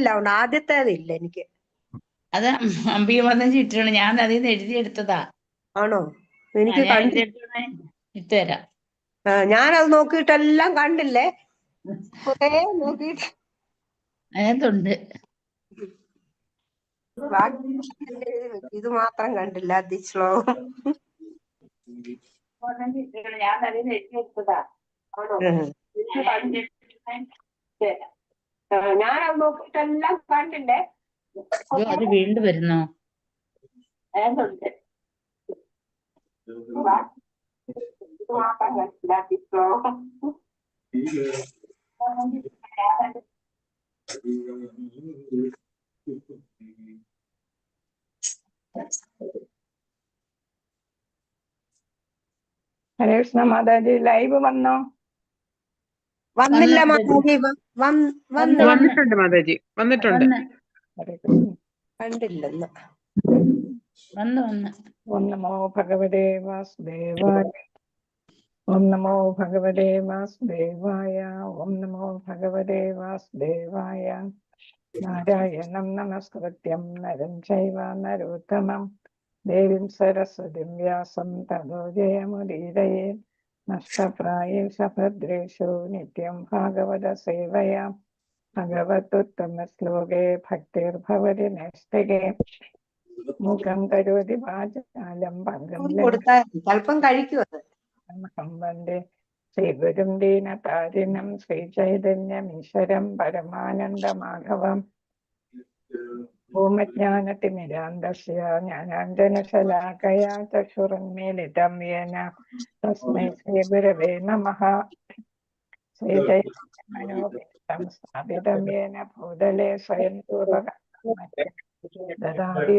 ഇല്ല, ഉണ്ട്. ആദ്യത്തേതില്ല എനിക്ക്. അത് അമ്പികമർദ്ദം ചിട്ടിയാണ്. ഞാൻ അതിൽ നിന്ന് എഴുതിയെടുത്തതാ. ആണോ? എനിക്ക് ഞാൻ എഴുതിയെടുത്തത് ഇട്ടുതരാം. ഞാനത് നോക്കിയിട്ടെല്ലാം കണ്ടില്ലേ, കൊറേ നോക്കിയിട്ട് അതിനകത്തുണ്ട്. ഇത് മാത്രം കണ്ടില്ല, അതിശ്ലോകം. ഞാൻ അതിൽ നിന്ന് എഴുതിയെടുത്തതാ. ഞാനത് നോക്കിയിട്ടെല്ലാം കണ്ടില്ലേ. അത് വീണ്ടും വരുന്നോ? അതിനകത്തുണ്ട്. ഇത് മാത്രം കണ്ടില്ല, അതിശ്ലോകം. ഹരേ കൃഷ്ണ മാതാജി, ലൈവ് വന്നോ? വന്നില്ല മാതാജി, വന്നിട്ടുണ്ട് മാതാജി, വന്നിട്ടുണ്ട്. കണ്ടില്ലെന്ന്. ഓം നമോ ഭഗവതേ വാസുദേവായ. ഓം നമോ ഭഗവതേ വാസുദേവായ. ഓം നമോ ഭഗവതേ വാസുദേവായ. നാരായണം നമസ്കൃത്യം നരം ചൈവ നരോത്തമം ദേവീം സരസ്വതിം വ്യാസം തതോ ജയമുദീരയേ. നഷ്ടപ്രായേഷ ഭദ്രേഷു നിത്യം ഭാഗവത സേവയാ. ഭഗവതുത്തമ ശ്ലോകേ ഭക്തിർഭവതി നൈഷ്ഠികേ. മുഖം കരോതി വാചാലം ഭംഗം സ്വല്പം കഴിക്കുമത്. വന്ദേ ശ്രീഗുരും ദീനതാരിണം ശ്രീചൈതന്യമീശ്വരം പരമാനന്ദമാധവം. ഭൂമജ്ഞാനതിമിരാന്തസ്യ ജ്ഞാനാഞ്ജനശലാകയാ ചക്ഷുരുന്മീലിതം യേന തസ്മൈ ശ്രീഗുരവേ നമഃ. ശ്രീചൈതന്യമനോഭീഷ്ടം സ്ഥാപിതം യേന ഭൂതലേ സ്വയം ദദാതി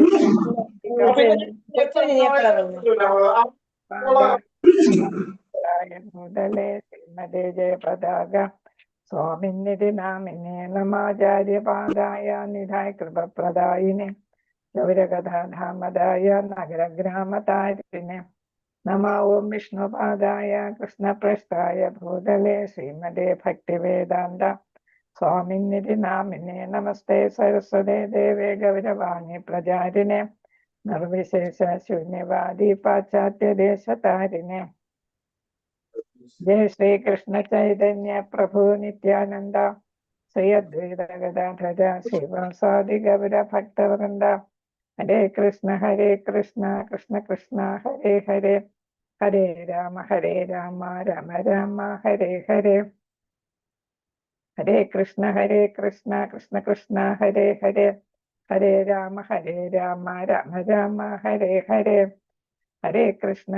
ഭൂതലേ ശ്രീമതേ ജയപതാക സ്വാമിന്നിധി നാമിനെ നമാചാര്യപാദായ നിധായ കൃപപ്രദായിനെ ഗൗരകഥാധാമദായ നഗരഗ്രാമതാരിനെ നമ. ഓം വിഷ്ണുപാദായ കൃഷ്ണപ്രസ്ഥായ ഭൂതലേ ശ്രീമതേ ഭക്തിവേദാന്ത സ്വാമിന്നിധി നാമിനെ നമസ്തേ സരസ്വതേ ദേവേ ഗൗരവാണി പ്രചാരിനെ നിർവിശേഷ ശൂന്യവാദി പാശ്ചാത്യദേശതാരിനെ. ജയ ശ്രീകൃഷ്ണ ചൈതന്യ പ്രഭു നിത്യാനന്ദ ശ്രീ അദ്വൈത ഗദാധര ശ്രീവാസാദി ഗൗര ഭക്തവൃന്ദ. ഹരേ കൃഷ്ണ കൃഷ്ണ കൃഷ്ണ ഹരേ ഹരേ, ഹരേ രാമ രാമ രാമ ഹരേ ഹരേ. ഹരേ കൃഷ്ണ കൃഷ്ണ കൃഷ്ണ ഹരേ ഹരേ, ഹരേ രാമ രാമ രാമ ഹരേ ഹരേ. ഹരേ കൃഷ്ണ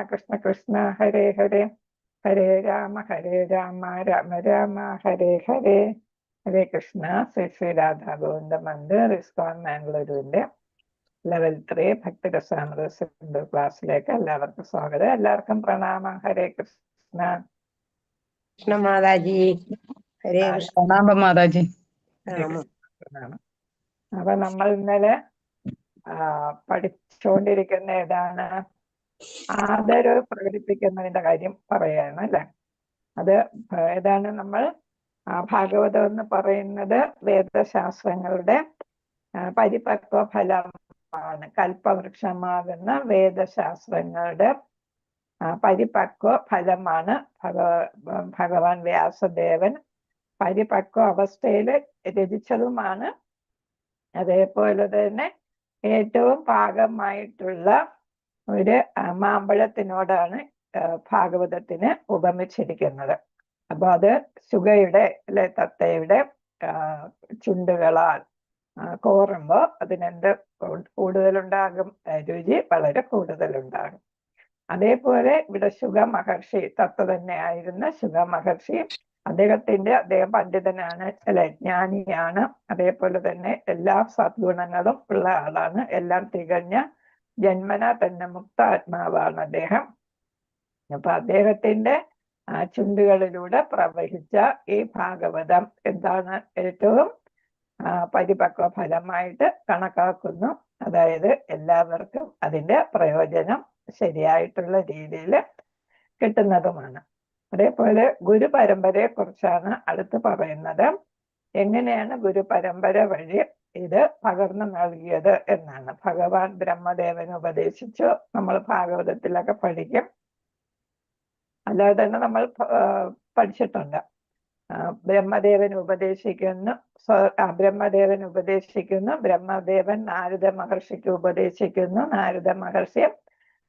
കൃഷ്ണ കൃഷ്ണ ഹരേ ഹരേ, ഹരേ രാമ രാമ രാമ ഹരേ ഹരേ. ഹരേ കൃഷ്ണ. ശ്രീ ശ്രീ രാധാ ഗോവിന്ദ മന്ദിർ ഇസ്കോൺ മാംഗ്ലൂരുവിന്റെ ലെവൽ 3 ഭക്തിരസാമൃത സിന്ധു ക്ലാസ്സിലേക്ക് എല്ലാവർക്കും സ്വാഗതം. എല്ലാവർക്കും പ്രണാമം. ഹരേ കൃഷ്ണ. കൃഷ്ണ മാതാജി. ഹരേ പ്രണാമം മാതാജി. പ്രണാമം. അപ്പൊ നമ്മൾ ഇന്നലെ പഠിച്ചുകൊണ്ടിരിക്കുന്ന ഏതാണ്? ആദരവ് പ്രകടിപ്പിക്കുന്നതിന്റെ കാര്യം പറയാണ് അല്ലെ. അത് ഏതാണ്? നമ്മൾ ഭാഗവതം എന്ന് പറയുന്നത് വേദശാസ്ത്രങ്ങളുടെ പരിപക്വ ഫലമാണ്. കൽപ്പവൃക്ഷമാകുന്ന വേദശാസ്ത്രങ്ങളുടെ പരിപക്വ ഫലമാണ് ഭഗവാൻ വ്യാസദേവൻ പരിപക്വ അവസ്ഥയിൽ രചിച്ചതുമാണ്. അതേപോലെ തന്നെ ഏറ്റവും പാകമായിട്ടുള്ള ഒരു മാമ്പഴത്തിനോടാണ് ഭാഗവതത്തിന് ഉപമിച്ചിരിക്കുന്നത്. അപ്പൊ അത് ശുഗയുടെ അല്ലെ തത്തയുടെ ചുണ്ടുകളാൽ കോറുമ്പോ അതിനെന്ത് കൂടുതലുണ്ടാകും? രുചി വളരെ കൂടുതലുണ്ടാകും. അതേപോലെ ഇവിടെ ശുഗ മഹർഷി, തത്ത തന്നെ ആയിരുന്ന ശുഗ മഹർഷി, അദ്ദേഹം പണ്ഡിതനാണ് അല്ലെ, ജ്ഞാനിയാണ്. അതേപോലെ തന്നെ എല്ലാ സദ്ഗുണങ്ങളും ഉള്ള ആളാണ്. എല്ലാം തികഞ്ഞ ജന്മന തന്നെ മുക്താത്മാവാണ് അദ്ദേഹം. അപ്പൊ അദ്ദേഹത്തിന്റെ ചുണ്ടുകളിലൂടെ പ്രവഹിച്ച ഈ ഭാഗവതം എന്താണ്? ഏറ്റവും പരിപക്വ ഫലമായിട്ട് കണക്കാക്കുന്നു. അതായത് എല്ലാവർക്കും അതിന്റെ പ്രയോജനം ശരിയായിട്ടുള്ള രീതിയിൽ കിട്ടുന്നതുമാണ്. അതേപോലെ ഗുരു പരമ്പരയെ കുറിച്ചാണ് അടുത്ത് പറയുന്നത്. എങ്ങനെയാണ് ഗുരു പരമ്പര വഴി ഇത് പകർന്നു നൽകിയത് എന്നാണ്. ഭഗവാൻ ബ്രഹ്മദേവന് ഉപദേശിച്ചു, നമ്മൾ ഭാഗവതത്തിലൊക്കെ പഠിക്കും. അല്ലാതെ തന്നെ നമ്മൾ പഠിച്ചിട്ടുണ്ട്. ബ്രഹ്മദേവൻ ഉപദേശിക്കുന്നു, ബ്രഹ്മദേവൻ നാരദ മഹർഷിക്ക് ഉപദേശിക്കുന്നു, നാരദ മഹർഷി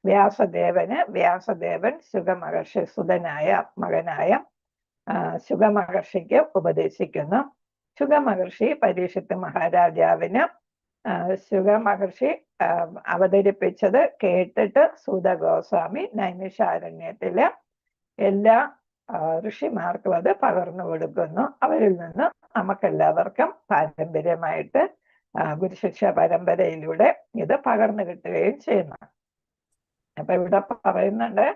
വ്യാസദേവന്, വ്യാസദേവൻ ശുഗമഹർഷി സുതനായ മകനായ ശുഗമഹർഷിക്ക് ഉപദേശിക്കുന്നു. ശുഗമഹർഷി പരീക്ഷിത്ത് മഹാരാജാവിന് ശുഗമഹർഷി അവതരിപ്പിച്ചത് കേട്ടിട്ട് സൂത ഗോസ്വാമി നൈമിഷാരണ്യത്തില് എല്ലാ ഋഷിമാർക്കും അത് പകർന്നു കൊടുക്കുന്നു. അവരിൽ നിന്ന് നമുക്കെല്ലാവർക്കും പാരമ്പര്യമായിട്ട് ഗുരുശിക്ഷ പരമ്പരയിലൂടെ ഇത് പകർന്നു കിട്ടുകയും ചെയ്യുന്നു. അപ്പൊ ഇവിടെ പറയുന്നുണ്ട്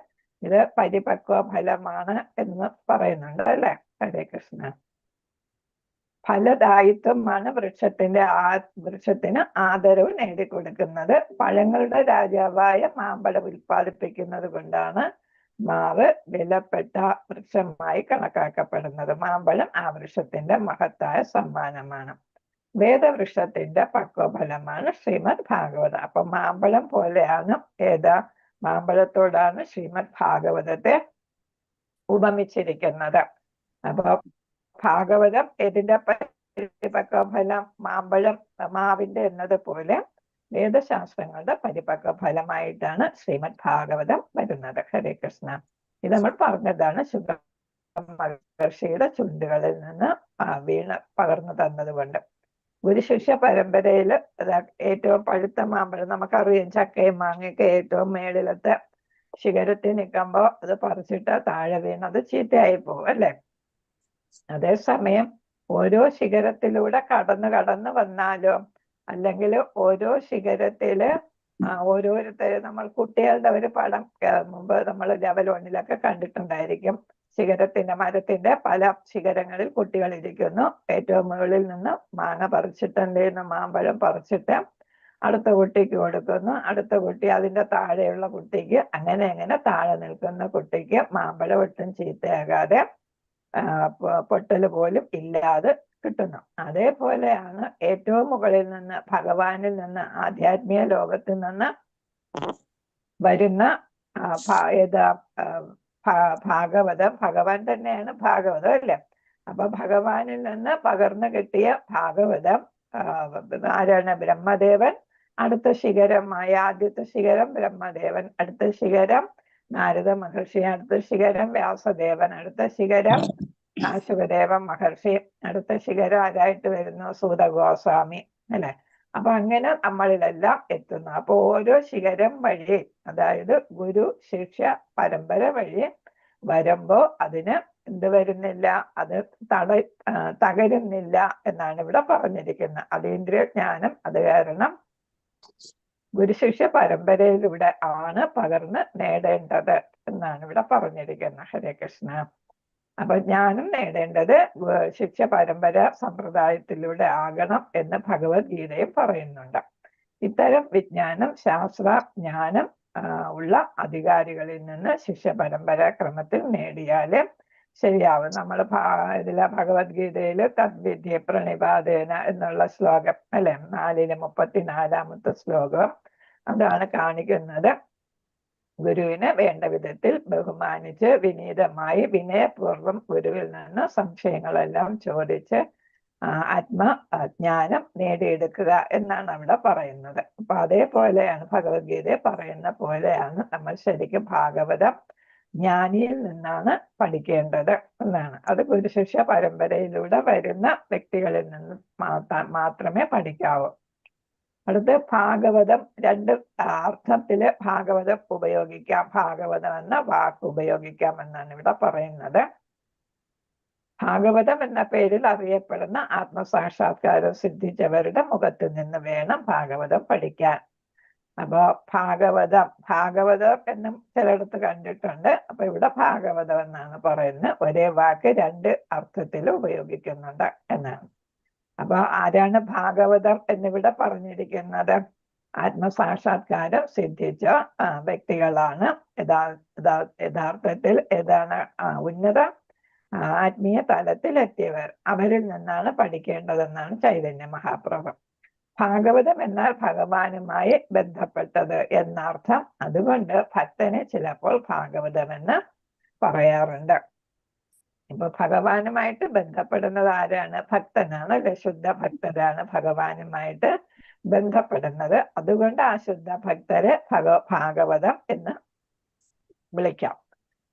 ഇത് പരിപക്വ ഫലമാണ് എന്ന് പറയുന്നുണ്ട് അല്ലെ. ഹരേ കൃഷ്ണ. ഫലദായിത്വമാണ് വൃക്ഷത്തിന് ആദരവ് നേടിക്കൊടുക്കുന്നത്. പഴങ്ങളുടെ രാജാവായ മാമ്പഴം ഉൽപ്പാദിപ്പിക്കുന്നത് കൊണ്ടാണ് മാവ് വിലപ്പെട്ട വൃക്ഷമായി കണക്കാക്കപ്പെടുന്നത്. മാമ്പഴം ആ വൃക്ഷത്തിന്റെ മഹത്തായ സമ്മാനമാണ്. വേദവൃക്ഷത്തിന്റെ പക്വഫലമാണ് ശ്രീമദ് ഭാഗവതം. അപ്പൊ മാമ്പഴം പോലെയാണ് മാമ്പഴത്തോടാണ് ശ്രീമദ് ഭാഗവതത്തെ ഉപമിച്ചിരിക്കുന്നത്. അപ്പൊ ഭാഗവതം ഇതിന്റെ പരിപക്വഫലം മാവിന്റെ എന്നതുപോലെ വേദശാസ്ത്രങ്ങളുടെ പരിപക്വ ഫലമായിട്ടാണ് ശ്രീമദ് ഭാഗവതം വരുന്നത്. ഹരേ കൃഷ്ണ. ഇത് നമ്മൾ പറഞ്ഞതാണ്. ശുഗമഹർഷിയുടെ ചുണ്ടുകളിൽ നിന്ന് വീണ് പകർന്നു തന്നത് കൊണ്ട്. ഗുരുശിഷ്യ പരമ്പരയിൽ ഏറ്റവും പഴുത്ത മാമ്പഴം നമുക്കറിയാം. ചക്കയും മാങ്ങയൊക്കെ ഏറ്റവും മേളിലത്തെ ശിഖരത്തിൽ നിൽക്കുമ്പോ അത് പറിച്ചിട്ട് താഴെ വീണത് ചീത്തയായി പോകും അല്ലെ. അതേസമയം ഓരോ ശിഖരത്തിലൂടെ കടന്നു വന്നാലോ, അല്ലെങ്കിൽ ഓരോ ശിഖരത്തില് ഓരോരുത്തരും, നമ്മൾ കുട്ടികളുടെ ഒരു പടം മുമ്പ് നമ്മൾ ലെവൽ 1 കണ്ടിട്ടുണ്ടായിരിക്കും. മരത്തിന്റെ പല ശിഖരങ്ങളിൽ കുട്ടികൾ ഇരിക്കുന്നു. ഏറ്റവും മുകളിൽ നിന്ന് മാങ്ങ പറിച്ചിട്ട് എന്ത് ചെയ്യുന്നു, മാമ്പഴം പറിച്ചിട്ട് അടുത്ത കുട്ടിക്ക് കൊടുക്കുന്നു. അടുത്ത കുട്ടി അതിന്റെ താഴെയുള്ള കുട്ടിക്ക്, അങ്ങനെ താഴെ നിൽക്കുന്ന കുട്ടിക്ക് മാമ്പഴം ഒട്ടും ചീത്തയാകാതെ പൊട്ടല് പോലും ഇല്ലാതെ കിട്ടുന്നു. അതേപോലെയാണ് ഏറ്റവും മുകളിൽ നിന്ന് ഭഗവാനിൽ നിന്ന്, ആധ്യാത്മിക ലോകത്തിൽ നിന്ന് വരുന്ന ഭാഗവതം. ഭഗവാൻ തന്നെയാണ് ഭാഗവതം അല്ലേ. അപ്പൊ ഭഗവാനിൽ നിന്ന് പകർന്നു കിട്ടിയ ഭാഗവതം ആരാണ്? ബ്രഹ്മദേവൻ. അടുത്ത ശിഖരമായ ആദ്യത്തെ ശിഖരം ബ്രഹ്മദേവൻ, അടുത്ത ശിഖരം നാരദ മഹർഷി, അടുത്ത ശിഖരം വ്യാസദേവൻ, അടുത്ത ശിഖരം ശുഗദേവ മഹർഷി, അടുത്ത ശിഖരം ആരായിട്ട് വരുന്നു? സൂത ഗോസ്വാമി അല്ലെ. അപ്പൊ അങ്ങനെ നമ്മളിലെല്ലാം എത്തുന്നു. അപ്പൊ ഓരോ ശിഖരം വഴി, അതായത് ഗുരു ശിഷ്യ പരമ്പര വഴി വരുമ്പോ അതിന് എന്ത് വരുന്നില്ല, അത് തകരുന്നില്ല എന്നാണ് ഇവിടെ പറഞ്ഞിരിക്കുന്നത്. അതീന്ദ്രിയ ജ്ഞാനം അത് കാരണം ഗുരുശിഷ്യ പരമ്പരയിലൂടെ ആണ് പകർന്ന് നേടേണ്ടത് എന്നാണ് ഇവിടെ പറഞ്ഞിരിക്കുന്നത്. ഹരേ കൃഷ്ണ. അപ്പൊ ജ്ഞാനം നേടേണ്ടത് ശിഷ്യ പരമ്പര സമ്പ്രദായത്തിലൂടെ ആകണം എന്ന് ഭഗവത്ഗീതയും പറയുന്നുണ്ട്. ഇത്തരം വിജ്ഞാനം, ശാസ്ത്രജ്ഞാനം ഉള്ള അധികാരികളിൽ നിന്ന് ശിഷ്യ പരമ്പര ക്രമത്തിൽ നേടിയാല് ശരിയാവും. നമ്മൾ ഭഗവത്ഗീതയില് തദ്വിദ്യ പ്രണിപാതേന എന്നുള്ള ശ്ലോകം അല്ലെ, 4-34 ശ്ലോകം അതാണ് കാണിക്കുന്നത്. ഗുരുവിനെ വേണ്ട വിധത്തിൽ ബഹുമാനിച്ച് വിനീതമായി വിനയപൂർവ്വം ഗുരുവിൽ നിന്ന് സംശയങ്ങളെല്ലാം ചോദിച്ച് ആത്മജ്ഞാനം നേടിയെടുക്കുക എന്നാണ് അവിടെ പറയുന്നത്. അപ്പൊ അതേപോലെയാണ് ഭഗവത്ഗീതയെ പറയുന്ന പോലെയാണ് നമ്മൾ ശരിക്കും ഭാഗവതം ജ്ഞാനിയിൽ നിന്നാണ് പഠിക്കേണ്ടത് എന്നാണ്. അത് ഗുരുശിഷ്യ പരമ്പരയിലൂടെ വരുന്ന വ്യക്തികളിൽ നിന്ന് മാത്രമേ പഠിക്കാവൂ. അടുത്ത് ഭാഗവതം 2 അർത്ഥത്തില് ഭാഗവതം ഉപയോഗിക്കാം. ഭാഗവതം എന്ന വാക്ക് ഉപയോഗിക്കാം എന്നാണ് ഇവിടെ പറയുന്നത്. ഭാഗവതം എന്ന പേരിൽ അറിയപ്പെടുന്ന ആത്മസാക്ഷാത്കാരം സിദ്ധിച്ചവരുടെ മുഖത്ത് നിന്ന് വേണം ഭാഗവതം പഠിക്കാൻ. അപ്പൊ ഭാഗവതം എന്നും ചിലയിടത്ത് കണ്ടിട്ടുണ്ട്. അപ്പൊ ഇവിടെ ഭാഗവതം എന്നാണ് പറയുന്നത്. ഒരേ വാക്ക് 2 അർത്ഥത്തിൽ ഉപയോഗിക്കുന്നുണ്ട് എന്നാണ്. അപ്പൊ ആരാണ് ഭാഗവതം എന്നിവിടെ പറഞ്ഞിരിക്കുന്നത്? ആത്മസാക്ഷാത്കാരം സിദ്ധിച്ച വ്യക്തികളാണ് യഥാർത്ഥത്തിൽ ഏതാണ് ഉന്നത ആത്മീയ തലത്തിലെത്തിയവർ അവരിൽ നിന്നാണ് പഠിക്കേണ്ടതെന്നാണ് ചൈതന്യ മഹാപ്രഭു. ഭാഗവതം എന്നാൽ ഭഗവാനുമായി ബന്ധപ്പെട്ടത് എന്നർത്ഥം. അതുകൊണ്ട് ഭക്തനെ ചിലപ്പോൾ ഭാഗവതമെന്ന് പറയാറുണ്ട്. ഇപ്പൊ ഭഗവാനുമായിട്ട് ബന്ധപ്പെടുന്നത് ആരാണ്? ഭക്തനാണ് അല്ലെ? ശുദ്ധ ഭക്തരാണ് ഭഗവാനുമായിട്ട് ബന്ധപ്പെടുന്നത്. അതുകൊണ്ട് ആ ശുദ്ധ ഭക്തരെ ഭാഗവതം എന്ന് വിളിക്കാം.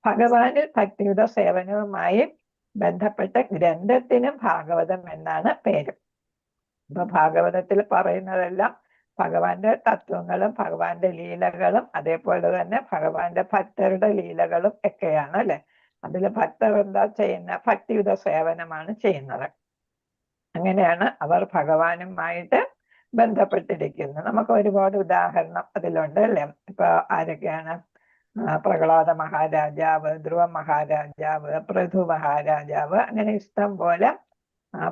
ഭഗവാനിൽ ഭക്തിയുടെ സേവനവുമായി ബന്ധപ്പെട്ട ഗ്രന്ഥത്തിനും ഭാഗവതം എന്നാണ് പേര്. ഇപ്പൊ ഭാഗവതത്തിൽ പറയുന്നതെല്ലാം ഭഗവാന്റെ തത്വങ്ങളും ഭഗവാന്റെ ലീലകളും അതേപോലെ തന്നെ ഭഗവാന്റെ ഭക്തരുടെ ലീലകളും ഒക്കെയാണ് അല്ലെ. അതിൽ ഭക്തർ എന്താ ചെയ്യുന്ന? ഭക്തിയുടെ സേവനമാണ് ചെയ്യുന്നത്. അങ്ങനെയാണ് അവർ ഭഗവാനുമായിട്ട് ബന്ധപ്പെട്ടിരിക്കുന്നത്. നമുക്ക് ഒരുപാട് ഉദാഹരണം അതിലുണ്ട് അല്ലേ. ഇപ്പൊ ആരൊക്കെയാണ്? പ്രഹ്ലാദ മഹാരാജാവ്, ധ്രുവ മഹാരാജാവ്, പൃഥു മഹാരാജാവ്, അങ്ങനെ ഇഷ്ടം പോലെ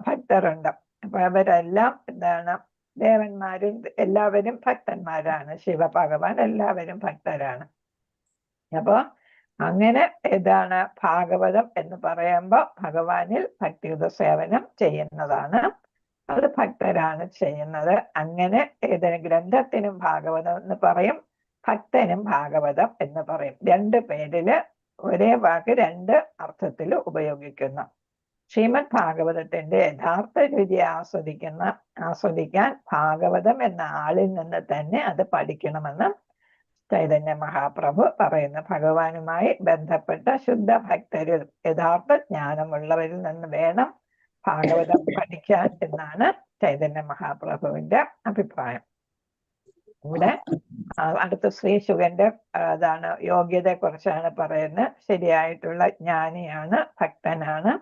ഭക്തരുണ്ട്. അപ്പൊ അവരെല്ലാം എന്താണ്? ദേവന്മാരും എല്ലാവരും ഭക്തന്മാരാണ്. ശിവഭഗവാൻ എല്ലാവരും ഭക്തരാണ്. അപ്പൊ അങ്ങനെ ഏതാണ്? ഭാഗവതം എന്ന് പറയുമ്പോൾ ഭഗവാനിൽ ഭക്തിയുടെ സേവനം ചെയ്യുന്നതാണ്. അത് ഭക്തരാണ് ചെയ്യുന്നത്. അങ്ങനെ ഏതൊരു ഗ്രന്ഥത്തിനും ഭാഗവതം എന്ന് പറയും, ഭക്തനും ഭാഗവതം എന്ന് പറയും. രണ്ട് പേരില് ഒരേ വാക്ക് രണ്ട് അർത്ഥത്തിൽ ഉപയോഗിക്കുന്നു. ശ്രീമദ് ഭാഗവതത്തിന്റെ യഥാർത്ഥ രുചി ആസ്വദിക്കാൻ ഭാഗവതം എന്ന ആളിൽ നിന്ന് തന്നെ അത് പഠിക്കണമെന്ന് ചൈതന്യ മഹാപ്രഭു പറയുന്നു. ഭഗവാനുമായി ബന്ധപ്പെട്ട ശുദ്ധ ഭക്തരിൽ യഥാർത്ഥ ജ്ഞാനമുള്ളവരിൽ നിന്ന് വേണം ഭാഗവതം പഠിക്കാൻ എന്നാണ് ചൈതന്യ മഹാപ്രഭുവിന്റെ അഭിപ്രായം. ഇവിടെ അടുത്ത ശ്രീ ശുഗന്റെ യോഗ്യതയെ കുറിച്ചാണ് പറയുന്നത്. ശരിയായിട്ടുള്ള ജ്ഞാനിയാണ്, ഭക്തനാണ്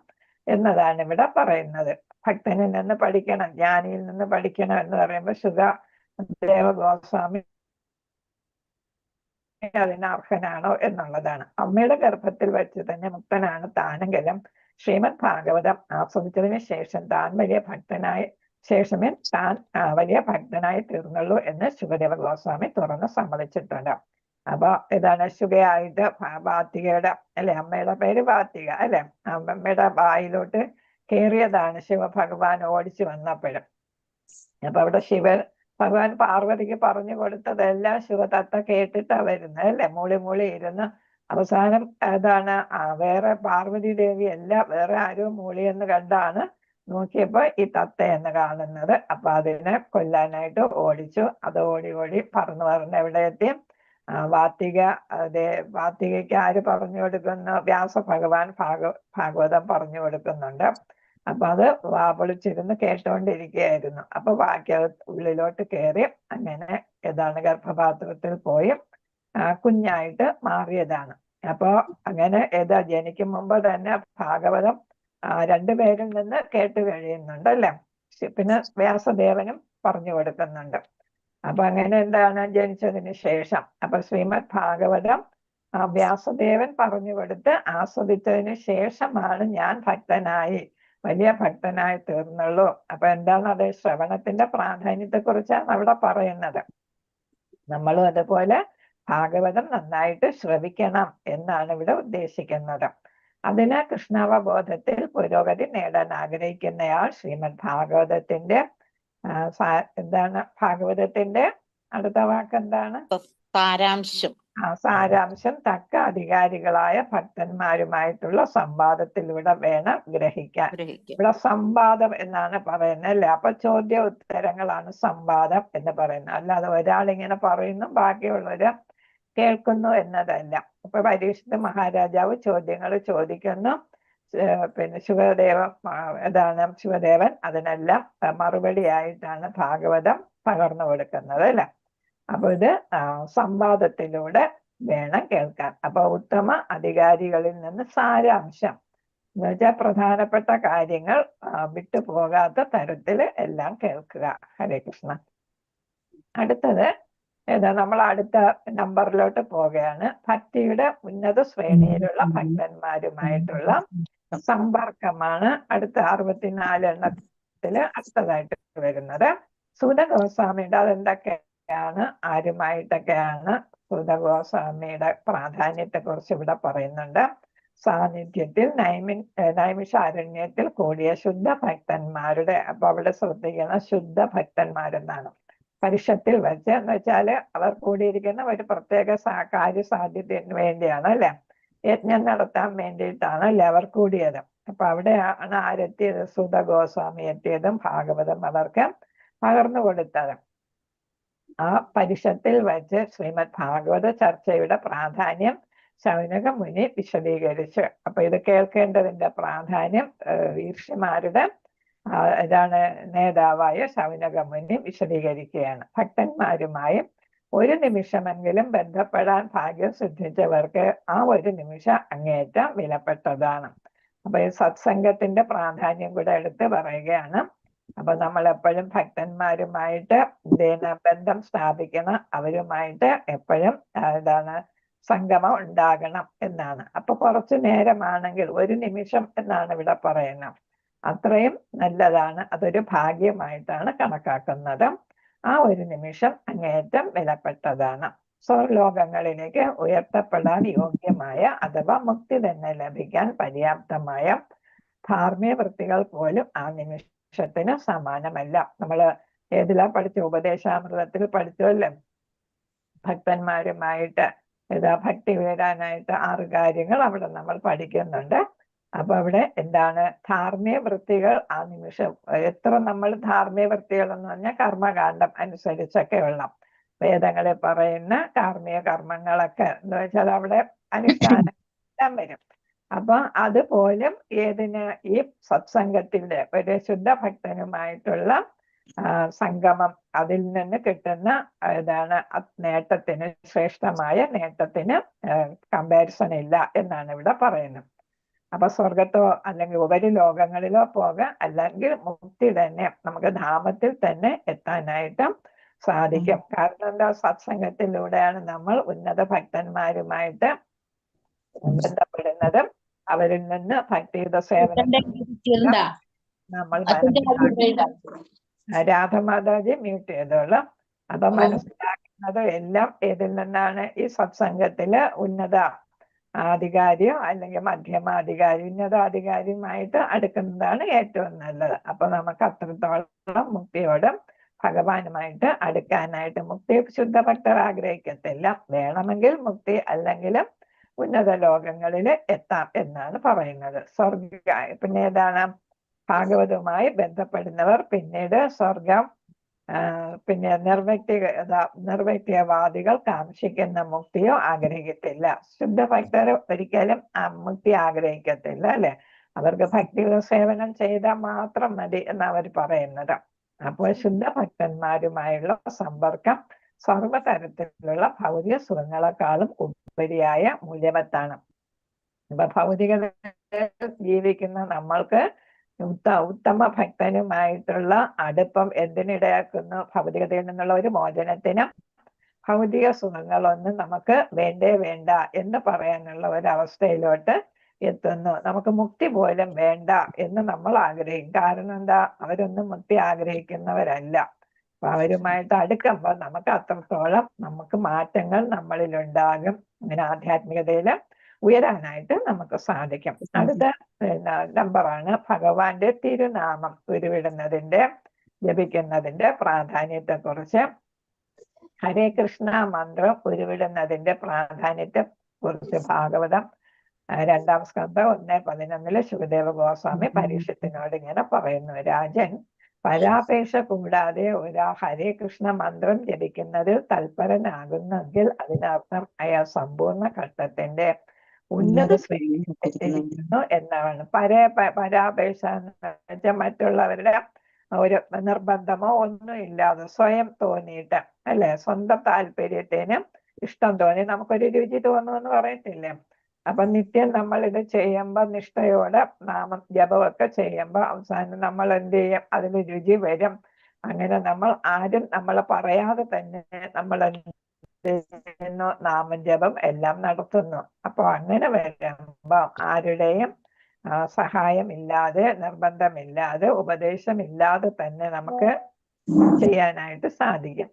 എന്നതാണ് ഇവിടെ പറയുന്നത്. ഭക്തനിൽ നിന്ന് പഠിക്കണം, ജ്ഞാനിയിൽ നിന്ന് പഠിക്കണം എന്ന് പറയുമ്പോൾ ശുഗദേവ ഗോസ്വാമി അതിന് അർഹനാണോ എന്നുള്ളതാണ്. അമ്മയുടെ ഗർഭത്തിൽ വെച്ച് തന്നെ മുക്തനാണ് താനെങ്കിലും ശ്രീമദ് ഭാഗവതം ആസ്വദിച്ചതിന് ശേഷം താൻ വലിയ ഭക്തനായി തീർന്നുള്ളൂ എന്ന് ശുഗദേവ ഗോസ്വാമി തുറന്ന് സമ്മതിച്ചിട്ടുണ്ട്. അപ്പൊ ഇതാണ് ശുഗയായിട്ട് വാത്തികയുടെ അല്ലെ, അമ്മയുടെ പേര് വാത്തിക അല്ലെ, അമ്മയുടെ വായിലോട്ട് കയറിയതാണ് ശിവഭഗവാൻ ഓടിച്ചു വന്നപ്പോഴും. അപ്പൊ അവിടെ ഭഗവാൻ പാർവതിക്ക് പറഞ്ഞു കൊടുത്തതെല്ലാം ശിവതത്ത കേട്ടിട്ടാ വരുന്നത് അല്ലെ. മൂളി ഇരുന്ന് അവസാനം വേറെ പാർവതി ദേവി അല്ല, വേറെ ആരും മൂളിയെന്ന് കണ്ടാണ് നോക്കിയപ്പോ ഈ തത്തയെന്ന് കാണുന്നത്. അപ്പൊ അതിനെ കൊല്ലാനായിട്ട് ഓടിച്ചു. അത് ഓടി പറന്ന് എവിടെ എത്തി? വാത്തികയ്ക്ക് ആര് പറഞ്ഞു കൊടുക്കുന്നു? വ്യാസ ഭഗവാൻ ഭാഗവതം പറഞ്ഞു കൊടുക്കുന്നുണ്ട്. അപ്പൊ അത് വാപൊളിച്ചിരുന്ന് കേട്ടോണ്ടിരിക്കുകയായിരുന്നു. അപ്പൊ ഉള്ളിലോട്ട് കയറി അങ്ങനെ ഗർഭപാത്രത്തിൽ പോയി കുഞ്ഞായിട്ട് മാറിയതാണ്. അപ്പൊ അങ്ങനെ ജനിക്കും മുമ്പ് തന്നെ ഭാഗവതം രണ്ടുപേരിൽ നിന്ന് കേട്ട് കഴിയുന്നുണ്ട് അല്ലെ. പിന്നെ വ്യാസദേവനും പറഞ്ഞു കൊടുക്കുന്നുണ്ട്. അപ്പൊ അങ്ങനെ ജനിച്ചതിന് ശേഷം അപ്പൊ ശ്രീമദ് ഭാഗവതം വ്യാസദേവൻ പറഞ്ഞു കൊടുത്ത് ആസ്വദിച്ചതിന് ശേഷമാണ് ഞാൻ വലിയ ഭക്തനായി തീർന്നുള്ളൂ. അപ്പൊ അത് ശ്രവണത്തിന്റെ പ്രാധാന്യത്തെ കുറിച്ചാണ് അവിടെ പറയുന്നത്. നമ്മളും അതുപോലെ ഭാഗവതം നന്നായിട്ട് ശ്രവിക്കണം എന്നാണ് ഇവിടെ ഉദ്ദേശിക്കുന്നത്. അതിന് കൃഷ്ണാവബോധത്തിൽ പുരോഗതി നേടാൻ ആഗ്രഹിക്കുന്നയാൾ ശ്രീമദ് ഭാഗവതത്തിന്റെ ഭാഗവതത്തിന്റെ അടുത്ത വാക്ക് എന്താണ്? സാരാംശം. സാരാംശം തക്ക അധികാരികളായ ഭക്തന്മാരുമായിട്ടുള്ള സംവാദത്തിലൂടെ വേണം ഗ്രഹിക്കാൻ. ഇവിടെ സംവാദം എന്നാണ് പറയുന്നത് അല്ലെ. അപ്പൊ ചോദ്യ ഉത്തരങ്ങളാണ് സംവാദം എന്ന് പറയുന്നത്. അല്ലാതെ ഒരാളിങ്ങനെ പറയുന്നു ബാക്കിയുള്ളവര് കേൾക്കുന്നു എന്നതല്ല. ഇപ്പൊ പരീക്ഷിത് മഹാരാജാവ് ചോദ്യങ്ങൾ ചോദിക്കുന്നു. പിന്നെ ശിവദേവൻ അതിനെല്ലാം മറുപടി ആയിട്ടാണ് ഭാഗവതം പകർന്നു കൊടുക്കുന്നത് അല്ലെ. അപ്പൊ ഇത് സംവാദത്തിലൂടെ വേണം കേൾക്കാൻ. അപ്പൊ ഉത്തമ അധികാരികളിൽ നിന്ന് സാരാംശം എന്ന് വെച്ചാൽ പ്രധാനപ്പെട്ട കാര്യങ്ങൾ വിട്ടുപോകാത്ത തരത്തിൽ എല്ലാം കേൾക്കുക. ഹരേ കൃഷ്ണ. അടുത്തത് നമ്മൾ അടുത്ത നമ്പറിലോട്ട് പോവുകയാണ്. ഭക്തിയുടെ ഉന്നത ശ്രേണിയിലുള്ള ഭക്തന്മാരുമായിട്ടുള്ള സമ്പർക്കമാണ് അടുത്ത 64 എണ്ണത്തില് അടുത്തതായിട്ട് വരുന്നത്. സൂത ഗോസ്വാമിയുടെ അതെന്തൊക്കെയാണ്, ആരുമായിട്ടൊക്കെയാണ് സൂത ഗോസ്വാമിയുടെ പ്രാധാന്യത്തെ കുറിച്ച് ഇവിടെ പറയുന്നുണ്ട്. സാന്നിധ്യത്തിൽ നൈമിഷാരണ്യത്തിൽ കൂടിയ ശുദ്ധ ഭക്തന്മാരുടെ, അപ്പൊ അവിടെ ശ്രദ്ധിക്കണം, ശുദ്ധ ഭക്തന്മാരെന്നാണ്. പരിഷത്തിൽ വെച്ച് എന്ന് വെച്ചാല് അവർ കൂടിയിരിക്കുന്ന ഒരു പ്രത്യേക കാര്യസാധ്യത്തിന് വേണ്ടിയാണ് അല്ലെ, യജ്ഞം നടത്താൻ വേണ്ടിയിട്ടാണ് അല്ലെ അവർ കൂടിയത്. അപ്പൊ അവിടെയാണ് ആരെത്തിയത്? സുത ഗോസ്വാമി എത്തിയതും ഭാഗവതം അവർക്ക് പകർന്നു കൊടുത്തത്. ആ പരിഷത്തിൽ വെച്ച് ശ്രീമദ് ഭാഗവത ചർച്ചയുടെ പ്രാധാന്യം ശൗനക മുനി വിശദീകരിച്ചു. അപ്പൊ ഇത് കേൾക്കേണ്ടതിന്റെ പ്രാധാന്യം ഋഷിമാരുടെ ഇതാണ് നേതാവായ ശൗനക മുനി വിശദീകരിക്കുകയാണ്. ഭക്തന്മാരുമായി ഒരു നിമിഷമെങ്കിലും ബന്ധപ്പെടാൻ ഭാഗ്യം സിദ്ധിച്ചവർക്ക് ആ ഒരു നിമിഷം അങ്ങേറ്റം വിലപ്പെട്ടതാണ്. അപ്പൊ ഈ സത്സംഗത്തിന്റെ പ്രാധാന്യം കൂടെ എടുത്ത് പറയുകയാണ്. അപ്പൊ നമ്മൾ എപ്പോഴും ഭക്തന്മാരുമായിട്ട് ബന്ധം സ്ഥാപിക്കണം, അവരുമായിട്ട് എപ്പോഴും സംഗമം ഉണ്ടാകണം എന്നാണ്. അപ്പൊ കുറച്ചു നേരമാണെങ്കിൽ, ഒരു നിമിഷം എന്നാണ് ഇവിടെ പറയുന്നത്, അത്രയും നല്ലതാണ്, അതൊരു ഭാഗ്യമായിട്ടാണ് കണക്കാക്കുന്നത്. ആ ഒരു നിമിഷം അങ്ങേയറ്റം വിലപ്പെട്ടതാണ്. സ്വർലോകങ്ങളിലേക്ക് ഉയർത്തപ്പെടാൻ യോഗ്യമായ അഥവാ മുക്തി തന്നെ ലഭിക്കാൻ പര്യാപ്തമായ ധാർമ്മിക വൃത്തികൾ പോലും ആ നിമിഷത്തിന് സമാനമല്ല. നമ്മള് ഏതിലാ പഠിച്ച? ഉപദേശാമൃതത്തിൽ പഠിച്ചല്ലേ, ഭക്തന്മാരുമായിട്ട് ഭക്തി വീടാനായിട്ട് 6 കാര്യങ്ങൾ അവിടെ നമ്മൾ പഠിക്കുന്നുണ്ട്. അപ്പൊ അവിടെ എന്താണ്? ധാർമ്മിക വൃത്തികൾ ആ നിമിഷം. എത്ര നമ്മൾ ധാർമ്മിക വൃത്തികൾ എന്ന് പറഞ്ഞാൽ കർമ്മകാന്ഡം അനുസരിച്ചൊക്കെയുള്ള വേദങ്ങളിൽ പറയുന്ന കാർമ്മിക കർമ്മങ്ങളൊക്കെ എന്ന് വെച്ചാൽ അവിടെ അനുഷ്ഠാനം വരും. അപ്പൊ അതുപോലും ഏതിന്? ഈ സത്സംഗത്തിന്റെ ഒരു ശുദ്ധ ഭക്തനുമായിട്ടുള്ള സംഗമം, അതിൽ നിന്ന് കിട്ടുന്ന നേട്ടത്തിന്, ശ്രേഷ്ഠമായ നേട്ടത്തിന് കമ്പാരിസൺ ഇല്ല എന്നാണ് ഇവിടെ പറയുന്നത്. അപ്പൊ സ്വർഗത്തോ അല്ലെങ്കിൽ ഉപരിലോകങ്ങളിലോ പോകാം, അല്ലെങ്കിൽ മുക്തി തന്നെ, നമുക്ക് ധാമത്തിൽ തന്നെ എത്താനായിട്ട് സാധിക്കും. കാരണം എന്താ? സത്സംഗത്തിലൂടെയാണ് നമ്മൾ ഉന്നത ഭക്തന്മാരുമായിട്ട് ബന്ധപ്പെടുന്നതും അവരിൽ നിന്ന് ഭക്തിയുത സേവനം നമ്മൾ രാധമാതാജി മ്യൂട്ട് ചെയ്തോളൂ. അപ്പൊ മനസ്സിലാക്കുന്നത് എല്ലാം ഏതിൽ നിന്നാണ്? ഈ സത്സംഗത്തില് ഉന്നത അധികാരിയോ അല്ലെങ്കിൽ മധ്യമാധികാരി, ഉന്നതാധികാരിയുമായിട്ട് അടുക്കുന്നതാണ് ഏറ്റവും നല്ലത്. അപ്പൊ നമുക്ക് അത്രത്തോളം മുക്തിയോടും ഭഗവാനുമായിട്ട് അടുക്കാനായിട്ട്, മുക്തി ശുദ്ധ ഭക്തർ ആഗ്രഹിക്കത്തില്ല, വേണമെങ്കിൽ മുക്തി അല്ലെങ്കിലും ഉന്നത ലോകങ്ങളിൽ എത്താം എന്നാണ് പറയുന്നത്. പിന്നെ ഏതാണ്? ഭാഗവതവുമായി ബന്ധപ്പെടുന്നവർ പിന്നീട് സ്വർഗം, പിന്നെ നിർവൈക്യവാദികൾ കാംക്ഷിക്കുന്ന മുക്തിയോ ആഗ്രഹിക്കത്തില്ല. ശുദ്ധ ഭക്തർ ഒരിക്കലും മുക്തി ആഗ്രഹിക്കത്തില്ല അല്ലെ, അവർക്ക് ഭക്തിയുടെ സേവനം ചെയ്താൽ മാത്രം മതി എന്ന് അവർ പറയുന്നത്. അപ്പോൾ ശുദ്ധ ഭക്തന്മാരുമായുള്ള സമ്പർക്കം സർവതരത്തിലുള്ള ഭൗതിക സുഖങ്ങളെക്കാളും ഉപരിയായ മൂല്യവത്താണ്. ഇപ്പൊ ഭൗതിക ജീവിക്കുന്ന നമ്മൾക്ക് ഉത്തമ ഭക്തനുമായിട്ടുള്ള അടുപ്പം എന്തിനിടയാക്കുന്നു? ഭൗതികതയിൽ നിന്നുള്ള ഒരു മോചനത്തിനും ഭൗതിക സുഖങ്ങളൊന്നും നമുക്ക് വേണ്ട എന്ന് പറയാനുള്ള ഒരവസ്ഥയിലോട്ട് എത്തുന്നു. നമുക്ക് മുക്തി പോലും വേണ്ട എന്ന് നമ്മൾ ആഗ്രഹിക്കും. കാരണം എന്താ? അവരൊന്നും മുക്തി ആഗ്രഹിക്കുന്നവരല്ല. അപ്പൊ അവരുമായിട്ട് അടുക്കുമ്പോൾ നമുക്ക് അത്രത്തോളം നമുക്ക് മാറ്റങ്ങൾ നമ്മളിലുണ്ടാകും. അങ്ങനെ ആധ്യാത്മികതയില് ഉയരാനായിട്ട് നമുക്ക് സാധിക്കും. അടുത്ത നമ്പറാണ് ഭഗവാന്റെ തിരുനാമം ഉരുവിടുന്നതിന്റെ, ജപിക്കുന്നതിന്റെ പ്രാധാന്യത്തെ കുറിച്ച്. ഹരേ കൃഷ്ണ മന്ത്രം ഉരുവിടുന്നതിന്റെ പ്രാധാന്യത്തെ കുറിച്ച് ഭാഗവതം 2-ാം സ്കന്ധം 1:11 ശുകദേവ ഗോസ്വാമി പരീക്ഷത്തിനോട് ഇങ്ങനെ പറയുന്നു: രാജൻ, പരാപേക്ഷ കൂടാതെ ഒരാ ഹരേ കൃഷ്ണ മന്ത്രം ജപിക്കുന്നതിൽ തൽപരനാകുന്നെങ്കിൽ അതിനർത്ഥം അയാൾ സമ്പൂർണ്ണ ഘട്ടത്തിന്റെ ഉന്നത ശ്രേണിയിലെത്തിയിരിക്കുന്നു എന്നാണ്. പരാപേക്ഷ എന്ന് വെച്ചാൽ മറ്റുള്ളവരുടെ ഒരു നിർബന്ധമോ ഒന്നും ഇല്ലാതെ സ്വയം തോന്നിയിട്ട് അല്ലെ, സ്വന്തം താല്പര്യത്തിന് ഇഷ്ടം തോന്നി നമുക്കൊരു രുചി തോന്നുമെന്ന് പറയത്തില്ലേ. അപ്പൊ നിത്യം നമ്മൾ ഇത് ചെയ്യുമ്പോൾ നിഷ്ഠയോടെ നാമം ജപമൊക്കെ ചെയ്യുമ്പോൾ അവസാനം നമ്മൾ എന്ത് ചെയ്യും? അതിന് രുചി വരും. അങ്ങനെ നമ്മൾ ആരും നമ്മളെ പറയാതെ തന്നെ നമ്മൾ നാമജപം എല്ലാം നടത്തുന്നു. അപ്പൊ അങ്ങനെ വരുമ്പോ ആരുടെയും സഹായം ഇല്ലാതെ, നിർബന്ധമില്ലാതെ, ഉപദേശമില്ലാതെ തന്നെ നമുക്ക് ചെയ്യാനായിട്ട് സാധിക്കും.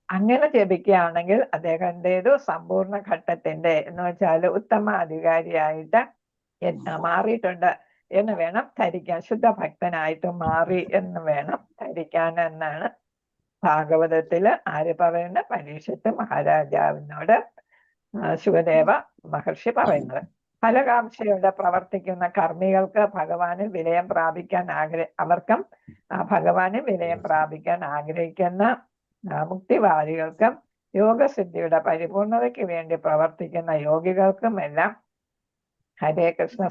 അങ്ങനെ ജപിക്കുകയാണെങ്കിൽ അദ്ദേഹം എന്ത് ചെയ്തു? സമ്പൂർണ്ണ ഘട്ടത്തിന്റെ എന്ന് വെച്ചാൽ ഉത്തമാധികാരിയായിട്ട് മാറിയിട്ടുണ്ട് എന്ന് വേണം ധരിക്കാൻ. ശുദ്ധ ഭക്തനായിട്ട് മാറി എന്ന് വേണം ധരിക്കാൻ എന്നാണ് ഭാഗവതത്തില് ആര് പറയുന്ന? പരീക്ഷിത്ത് മഹാരാജാവിനോട് ശുകദേവ മഹർഷി പറയുന്നത്. ഫലകാംക്ഷയോടെ പ്രവർത്തിക്കുന്ന കർമ്മികൾക്ക് ഭഗവാന് വിലയം പ്രാപിക്കാൻ അവർക്കും ഭഗവാന് വിലയം പ്രാപിക്കാൻ ആഗ്രഹിക്കുന്ന മുക്തിവാദികൾക്കും യോഗസിദ്ധിയുടെ പരിപൂർണതയ്ക്ക് വേണ്ടി പ്രവർത്തിക്കുന്ന യോഗികൾക്കും എല്ലാം ഹരേ കൃഷ്ണ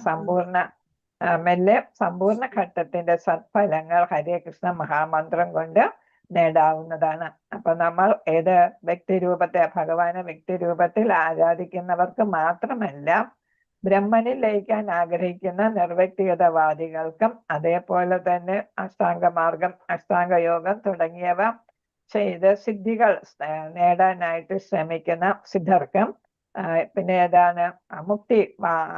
സമ്പൂർണ്ണ ഘട്ടത്തിന്റെ സത്ഫലങ്ങൾ ഹരേ കൃഷ്ണ മഹാമന്ത്രം കൊണ്ട് നേടാവുന്നതാണ്. അപ്പൊ നമ്മൾ ഏത് വ്യക്തിരൂപത്തെ, ഭഗവാനെ വ്യക്തിരൂപത്തിൽ ആരാധിക്കുന്നവർക്ക് മാത്രമല്ല, ബ്രഹ്മനിൽ ലയിക്കാൻ ആഗ്രഹിക്കുന്ന നിർവ്യക്തിഗതവാദികൾക്കും അതേപോലെ തന്നെ അഷ്ടാംഗമാർഗം, അഷ്ടാംഗയോഗം തുടങ്ങിയവ ചെയ്ത് സിദ്ധികൾ നേടാനായിട്ട് ശ്രമിക്കുന്ന സിദ്ധർക്കും പിന്നെ ഏതാണ് മുക്തി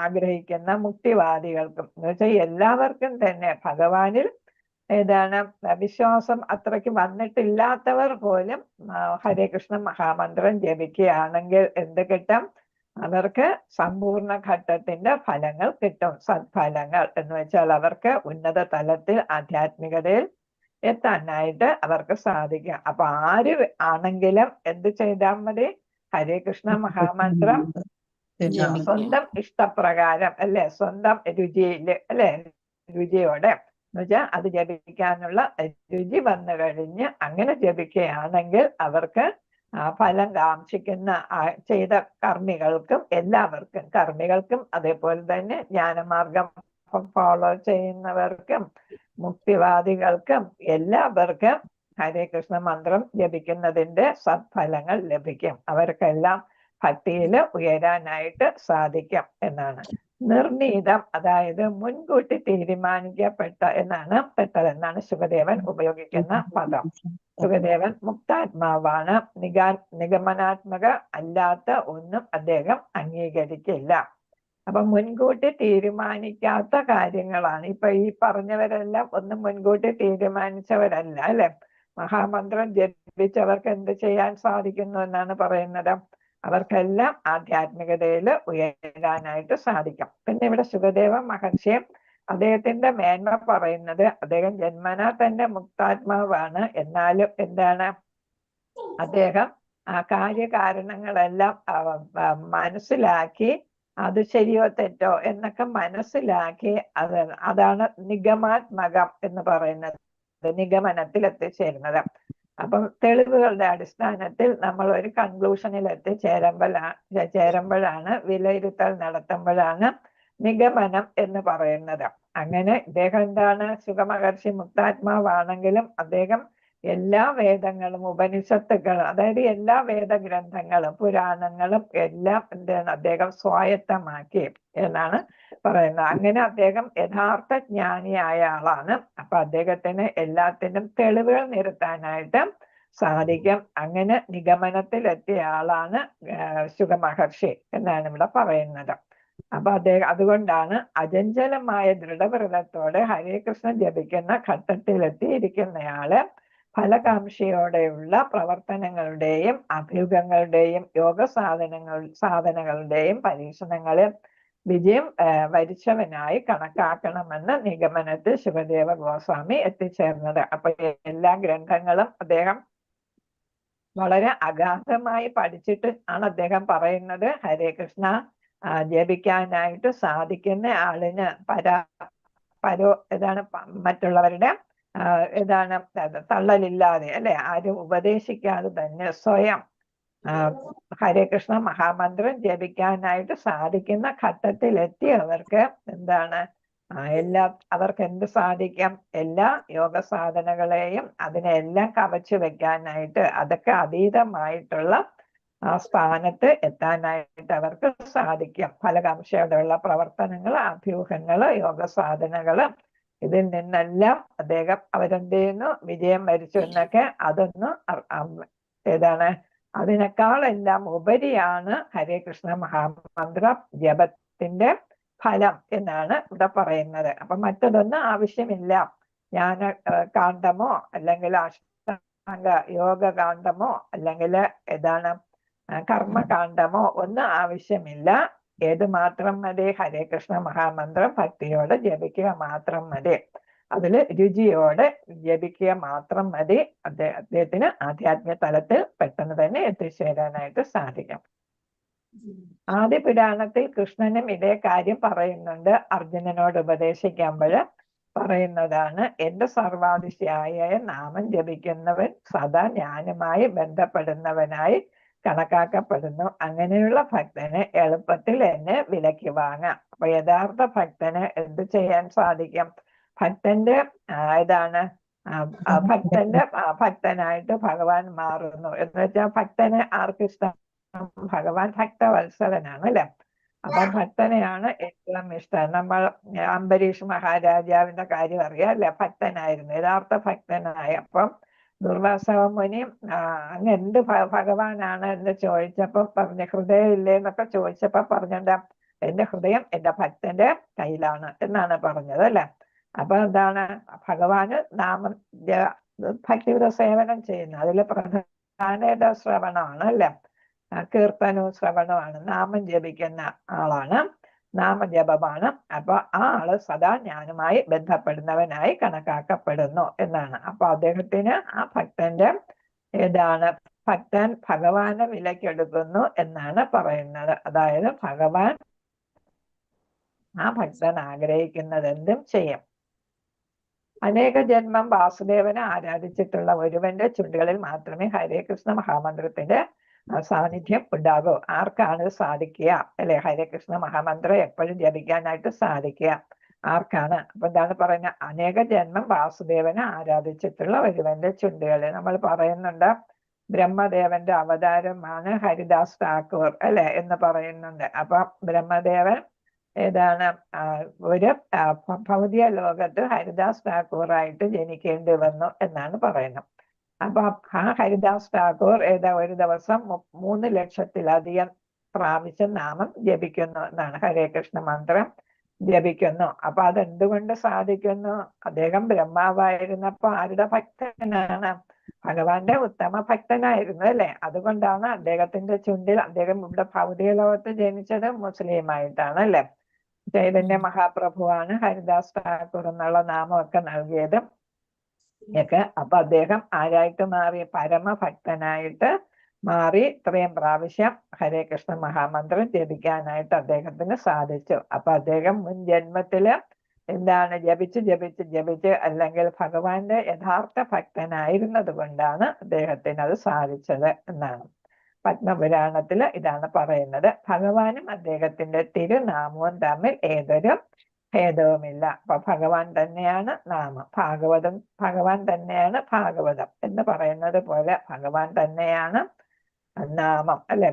ആഗ്രഹിക്കുന്ന മുക്തിവാദികൾക്കും എന്ന് വെച്ചാൽ എല്ലാവർക്കും തന്നെ ഭഗവാനിൽ ഏതാണ് വിശ്വാസം അത്രയ്ക്ക് വന്നിട്ടില്ലാത്തവർ പോലും ഹരേ കൃഷ്ണ മഹാമന്ത്രം ജപിക്കുകയാണെങ്കിൽ എന്ത് കിട്ടും? അവർക്ക് സമ്പൂർണ്ണ ഘട്ടത്തിന്റെ ഫലങ്ങൾ കിട്ടും, സത്ഫലങ്ങൾ എന്ന് വെച്ചാൽ അവർക്ക് ഉന്നത തലത്തിൽ ആധ്യാത്മികതയിൽ എത്താനായിട്ട് അവർക്ക് സാധിക്കും. അപ്പൊ ആര് ആണെങ്കിലും എന്ത് ചെയ്താൽ മതി? ഹരേ കൃഷ്ണ മഹാമന്ത്രം സ്വന്തം ഇഷ്ടപ്രകാരം അല്ലെ, സ്വന്തം രുചിയില് അല്ലെ, രുചിയോടെ എന്ന് വെച്ചാൽ അത് ജപിക്കാനുള്ള രുചി വന്നു കഴിഞ്ഞ് അങ്ങനെ ജപിക്കുകയാണെങ്കിൽ അവർക്ക് ഫലം കാക്ഷിക്കുന്ന ചെയ്ത കർമ്മികൾക്കും കർമ്മികൾക്കും അതേപോലെ തന്നെ ജ്ഞാനമാർഗം ഫോളോ ചെയ്യുന്നവർക്കും മുക്തിവാദികൾക്കും എല്ലാവർക്കും ഹരേ കൃഷ്ണ മന്ത്രം ജപിക്കുന്നതിന്റെ സത്ഫലങ്ങൾ ലഭിക്കും. അവർക്കെല്ലാം ഭക്തിയിൽ ഉയരാനായിട്ട് സാധിക്കും എന്നാണ്. നിർണീതം അതായത് മുൻകൂട്ടി പെട്ടതെന്നാണ് ശുകദേവൻ ഉപയോഗിക്കുന്ന പദം. ശുകദേവൻ മുക്താത്മാവാണ്. നിഗമനാത്മക അല്ലാത്ത ഒന്നും അദ്ദേഹം അംഗീകരിക്കില്ല. അപ്പൊ മുൻകൂട്ടി തീരുമാനിക്കാത്ത കാര്യങ്ങളാണ്. ഇപ്പൊ ഈ പറഞ്ഞവരെല്ലാം ഒന്നും മുൻകൂട്ടി തീരുമാനിച്ചവരല്ല അല്ലെ. മഹാമന്ത്രം ജപിച്ചവർക്ക് എന്ത് ചെയ്യാൻ സാധിക്കുന്നു എന്നാണ് പറയുന്നത്? അവർക്കെല്ലാം ആധ്യാത്മികതയിൽ ഉയരാനായിട്ട് സാധിക്കും. പിന്നെ ഇവിടെ ശുകദേവ മഹർഷിയും അദ്ദേഹത്തിന്റെ മേന്മ പറയുന്നത് അദ്ദേഹം ജന്മനാ തന്നെ മുക്താത്മാവാണ്. എന്നാലും എന്താണ് അദ്ദേഹം ആ കാര്യകാരണങ്ങളെല്ലാം മനസ്സിലാക്കി അത് ശരിയോ തെറ്റോ എന്നൊക്കെ മനസ്സിലാക്കി അതാണ് നിഗമാത്മകം എന്ന് പറയുന്നത്, നിഗമനത്തിൽ എത്തിച്ചേരുന്നത്. അപ്പം തെളിവുകളുടെ അടിസ്ഥാനത്തിൽ നമ്മൾ ഒരു കൺക്ലൂഷനിൽ ചേരുമ്പോഴാണ് വിലയിരുത്തൽ നടത്തുമ്പോഴാണ് നിഗമനം എന്ന് പറയുന്നത്. അങ്ങനെ ഇദ്ദേഹം എന്താണ്? ശുകമഹർഷി മുക്താത്മാവാണെങ്കിലും അദ്ദേഹം എല്ലാ വേദങ്ങളും ഉപനിഷത്തുകളും അതായത് എല്ലാ വേദഗ്രന്ഥങ്ങളും പുരാണങ്ങളും എല്ലാം എന്താണ് അദ്ദേഹം സ്വായത്തമാക്കി എന്നാണ് പറയുന്നത്. അങ്ങനെ അദ്ദേഹം യഥാർത്ഥ ജ്ഞാനിയായ ആളാണ്. അപ്പൊ അദ്ദേഹത്തിന് എല്ലാത്തിനും തെളിവുകൾ നിരത്താനായിട്ട് സാധിക്കും. അങ്ങനെ നിഗമനത്തിലെത്തിയ ആളാണ് ശുകമഹർഷി എന്നാണ് ഇവിടെ പറയുന്നത്. അപ്പൊ അതുകൊണ്ടാണ് അചഞ്ചലമായ ദൃഢവ്രതത്തോടെ ഹരേ കൃഷ്ണൻ ജപിക്കുന്ന ഘട്ടത്തിലെത്തിയിരിക്കുന്നയാള് ഫലകാംക്ഷയോടെയുള്ള പ്രവർത്തനങ്ങളുടെയും അഭ്യൂഹങ്ങളുടെയും സാധനകളുടെയും പരീക്ഷണങ്ങളിൽ വിജയം വരിച്ചവനായി കണക്കാക്കണമെന്ന് നിഗമനത്തിൽ ശുകദേവ ഗോസ്വാമി എത്തിച്ചേർന്നത്. അപ്പൊ എല്ലാ ഗ്രന്ഥങ്ങളും അദ്ദേഹം വളരെ അഗാധമായി പഠിച്ചിട്ട് ആണ് അദ്ദേഹം പറയുന്നത് ഹരേ കൃഷ്ണ ജപിക്കാനായിട്ട് സാധിക്കുന്ന ആളിന് മറ്റുള്ളവരുടെ തള്ളലില്ലാതെ അല്ലെ, ആരും ഉപദേശിക്കാതെ തന്നെ സ്വയം ഹരേ കൃഷ്ണ മഹാമന്ത്രം ജപിക്കാനായിട്ട് സാധിക്കുന്ന ഘട്ടത്തിലെത്തിയവർക്ക് എന്താണ് അവർക്ക് എന്ത് സാധിക്കാം? എല്ലാ യോഗ സാധനകളെയും അതിനെല്ലാം കവച്ചു വെക്കാനായിട്ട് അതൊക്കെ അതീതമായിട്ടുള്ള ആ സ്ഥാനത്ത് എത്താനായിട്ട് അവർക്ക് സാധിക്കും. ഫലകാംക്ഷയോടെയുള്ള പ്രവർത്തനങ്ങൾ, അഭ്യൂഹങ്ങള്, യോഗ സാധനകള് ഇതിൽ നിന്നെല്ലാം അദ്ദേഹം അവരെന്ത് ചെയ്യുന്നു? വിജയം വരിച്ചു എന്നൊക്കെ അതൊന്ന് അതിനേക്കാളെല്ലാം ഉപരിയാണ് ഹരേ കൃഷ്ണ മഹാമന്ത്ര ജപത്തിന്റെ ഫലം എന്നാണ് ഇവിടെ പറയുന്നത്. അപ്പൊ മറ്റതൊന്നും ആവശ്യമില്ല. ജ്ഞാന കാണ്ഡമോ അല്ലെങ്കിൽ യോഗകാന്ഡമോ അല്ലെങ്കിൽ ഏതാണ് കർമ്മകാന്ഡമോ ഒന്നും ആവശ്യമില്ല. ഏത് മാത്രം മതി? ഹരേ കൃഷ്ണ മഹാമന്ത്രം ഭക്തിയോടെ ജപിക്കുക മാത്രം മതി. അതില് രുചിയോടെ ജപിക്കുക മാത്രം മതി. അദ്ദേഹത്തിന് ആധ്യാത്മിക തലത്തിൽ പെട്ടെന്ന് തന്നെ എത്തിച്ചേരാനായിട്ട് സാധിക്കും. ആദ്യ പുരാണത്തിൽ കൃഷ്ണനും ഇതേ കാര്യം പറയുന്നുണ്ട്. അർജുനനോട് ഉപദേശിക്കുമ്പോൾ പറയുന്നതാണ്, എന്റെ സർവാതിശയായ നാമം ജപിക്കുന്നവൻ സദാ ഞാനുമായി ബന്ധപ്പെടുന്നവനായി കണക്കാക്കപ്പെടുന്നു. അങ്ങനെയുള്ള ഭക്തന് എളുപ്പത്തിൽ എന്നെ വിലയ്ക്ക് വാങ്ങാം. അപ്പൊ യഥാർത്ഥ ഭക്തന് എന്ത് ചെയ്യാൻ സാധിക്കും? ഭക്തന്റെ ഇതാണ് ഭക്തന്റെ ഭക്തനായിട്ട് ഭഗവാൻ മാറുന്നു എന്ന് വെച്ചാൽ ഭക്തനെ ആർക്കിഷ്ടം? ഭഗവാൻ ഭക്തവത്സലനാണ് അല്ലെ. അപ്പൊ ഭക്തനെയാണ് ഏറ്റവും ഇഷ്ടം. നമ്മൾ അംബരീഷ് മഹാരാജാവിന്റെ കാര്യം അറിയാം അല്ലെ, ഭക്തനായിരുന്നു, യഥാർത്ഥ ഭക്തനായ. അപ്പം ദുർവാസ മുനി അങ്ങ് എന്ത് ഭഗവാനാണ് എന്ന് ചോദിച്ചപ്പോ പറഞ്ഞ ഹൃദയം ഇല്ലേ എന്നൊക്കെ ചോദിച്ചപ്പോ പറഞ്ഞെന്താ, എന്റെ ഹൃദയം എന്റെ ഭക്തന്റെ കയ്യിലാണ് എന്നാണ് പറഞ്ഞത് അല്ലെ. അപ്പൊ എന്താണ്, ഭഗവാന് നാമം ഭക്തിയുടെ സേവനം ചെയ്യുന്നത്. അതിൽ പ്രധാന ശ്രവണമാണ് അല്ലെ, കീർത്തനവും ശ്രവണമാണ്, നാമം ജപിക്കുന്ന ആളാണ്, നാമജപമാണ്. അപ്പൊ ആ ആള് സദാ ഞാനുമായി ബന്ധപ്പെടുന്നവനായി കണക്കാക്കപ്പെടുന്നു എന്നാണ്. അപ്പൊ അദ്ദേഹത്തിന് ആ ഭക്തന്റെ ഏതാണ്, ഭക്തൻ ഭഗവാനെ വിലക്കെടുക്കുന്നു എന്നാണ് പറയുന്നത്. അതായത് ഭഗവാൻ ആ ഭക്തൻ ആഗ്രഹിക്കുന്നത് എന്തും ചെയ്യും. അനേക ജന്മം വാസുദേവനെ ആരാധിച്ചിട്ടുള്ള ഒരുവന്റെ ചുണ്ടുകളിൽ മാത്രമേ ഹരേ കൃഷ്ണ മഹാമന്ത്രത്തിന്റെ സാന്നിധ്യം ഉണ്ടാകൂ. ആർക്കാണ് സാധിക്കുക അല്ലെ? ഹരേ കൃഷ്ണ മഹാമന്ത്രം എപ്പോഴും ജപിക്കാനായിട്ട് സാധിക്കുക ആർക്കാണ്? അപ്പൊ എന്താണ് പറയുന്നത്? അനേക ജന്മം വാസുദേവനെ ആരാധിച്ചിട്ടുള്ള ഒരുവന്റെ ചുണ്ടുകളിൽ. നമ്മൾ പറയുന്നുണ്ട് ബ്രഹ്മദേവന്റെ അവതാരമാണ് ഹരിദാസ് ഠാക്കൂർ അല്ലെ എന്ന് പറയുന്നുണ്ട്. അപ്പൊ ബ്രഹ്മദേവൻ ഏതാണ് ഒരു ഭൗതിക ലോകത്ത് ഹരിദാസ് ഠാക്കൂറായിട്ട് ജനിക്കേണ്ടി വന്നു എന്നാണ് പറയുന്നത്. അപ്പൊ ആ ഹരിദാസ് ഠാക്കൂർ ഒരു ദിവസം 3 ലക്ഷത്തിലധികം പ്രാവശ്യം നാമം ജപിക്കുന്നു എന്നാണ്, ഹരേ കൃഷ്ണ മന്ത്രം ജപിക്കുന്നു. അപ്പൊ അതെന്തുകൊണ്ട് സാധിക്കുന്നു? അദ്ദേഹം ബ്രഹ്മാവായിരുന്നപ്പോ ആരുടെ ഭക്തനാണ്? ഭഗവാന്റെ ഉത്തമ ഭക്തനായിരുന്നു അല്ലെ. അതുകൊണ്ടാണ് അദ്ദേഹത്തിന്റെ ചുണ്ടിൽ, അദ്ദേഹം ഇവിടെ ഭൗതിക ലോകത്ത് ജനിച്ചത് മുസ്ലിമായിട്ടാണ് അല്ലെ. ചൈതന്യ മഹാപ്രഭുവാണ് ഹരിദാസ് ഠാക്കൂർ എന്നുള്ള നാമമൊക്കെ നൽകിയത് ഒക്കെ. അപ്പൊ അദ്ദേഹം ആരായിട്ട് മാറി? പരമഭക്തനായിട്ട് മാറി. ഇത്രയും പ്രാവശ്യം ഹരേ കൃഷ്ണ മഹാമന്ത്രം ജപിക്കാനായിട്ട് അദ്ദേഹത്തിന് സാധിച്ചു. അപ്പൊ അദ്ദേഹം മുൻ ജന്മത്തില് എന്താണ് ജപിച്ച് അല്ലെങ്കിൽ ഭഗവാന്റെ യഥാർത്ഥ ഭക്തനായിരുന്നത് കൊണ്ടാണ് അദ്ദേഹത്തിന് അത് സാധിച്ചത് എന്നാണ് പത്മപുരാണത്തില് ഇതാണ് പറയുന്നത്. ഭഗവാനും അദ്ദേഹത്തിന്റെ തിരുനാമവും തമ്മിൽ ഏതൊരു ഭേദവുമില്ല. അപ്പൊ ഭഗവാൻ തന്നെയാണ് നാമം, ഭഗവാൻ തന്നെയാണ് ഭാഗവതം എന്ന് പറയുന്നത് പോലെ ഭഗവാൻ തന്നെയാണ് നാമം അല്ലെ.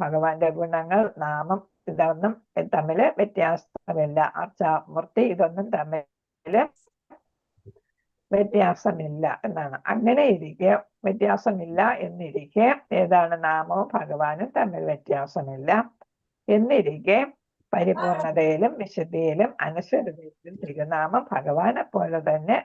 ഭഗവാന്റെ ഗുണങ്ങൾ, നാമം, ഇതൊന്നും തമ്മില് വ്യത്യാസമില്ല. അർച്ചാമൂർത്തി ഇതൊന്നും തമ്മില് വ്യത്യാസമില്ല എന്നാണ്. അങ്ങനെ ഇരിക്കെ, വ്യത്യാസമില്ല എന്നിരിക്കെ ഏതാണ് നാമവും ഭഗവാനും തമ്മിൽ വ്യത്യാസമില്ല എന്നിരിക്കെ പരിപൂർണതയിലും വിശുദ്ധിയിലും അനശ്വരതയിലും തിരുനാമം ഭഗവാനെ പോലെ തന്നെ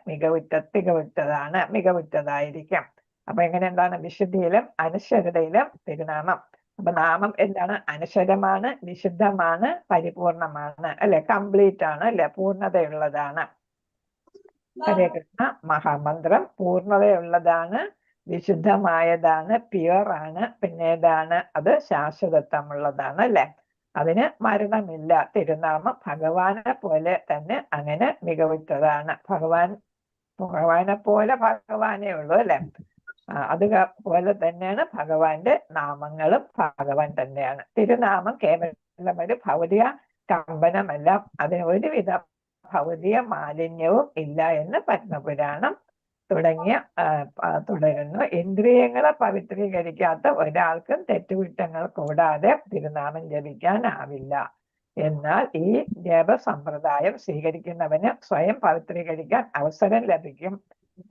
മികവുറ്റതായിരിക്കും. അപ്പൊ എങ്ങനെ എന്താണ്? വിശുദ്ധിയിലും അനശ്വരതയിലും തിരുനാമം. അപ്പൊ നാമം എന്താണ്? അനശ്വരമാണ്, വിശുദ്ധമാണ്, പരിപൂർണമാണ് അല്ലെ, കംപ്ലീറ്റ് ആണ് അല്ലെ, പൂർണ്ണതയുള്ളതാണ്. ഹരേ കൃഷ്ണ മഹാമന്ത്രം പൂർണ്ണതയുള്ളതാണ്, വിശുദ്ധമായതാണ്, പ്യുവർ ആണ്. പിന്നെ ഏതാണ്? അത് ശാശ്വതത്വമുള്ളതാണ് അല്ലെ. അതിന് മരണമില്ല. തിരുനാമം ഭഗവാനെ പോലെ തന്നെ അങ്ങനെ മികവുറ്റതാണ്. ഭഗവാനെ പോലെ ഭഗവാനേ ഉള്ളൂ അല്ലെ. അത് പോലെ തന്നെയാണ് ഭഗവാന്റെ നാമങ്ങളും ഭഗവാൻ തന്നെയാണ്. തിരുനാമം കേവലം ഒരു ഭൗതിക കമ്പനമല്ല, അതിന് ഒരുവിധ ഭൗതിക മാലിന്യവും ഇല്ല എന്ന് പത്മപുരാണം തുടരുന്നു. ഇന്ദ്രിയങ്ങളെ പവിത്രീകരിക്കാത്ത ഒരാൾക്കും തെറ്റുകുറ്റങ്ങൾ കൂടാതെ തിരുനാമം ജപിക്കാനാവില്ല. എന്നാൽ ഈ ജപ സമ്പ്രദായം സ്വീകരിക്കുന്നവന് സ്വയം പവിത്രീകരിക്കാൻ അവസരം ലഭിക്കും.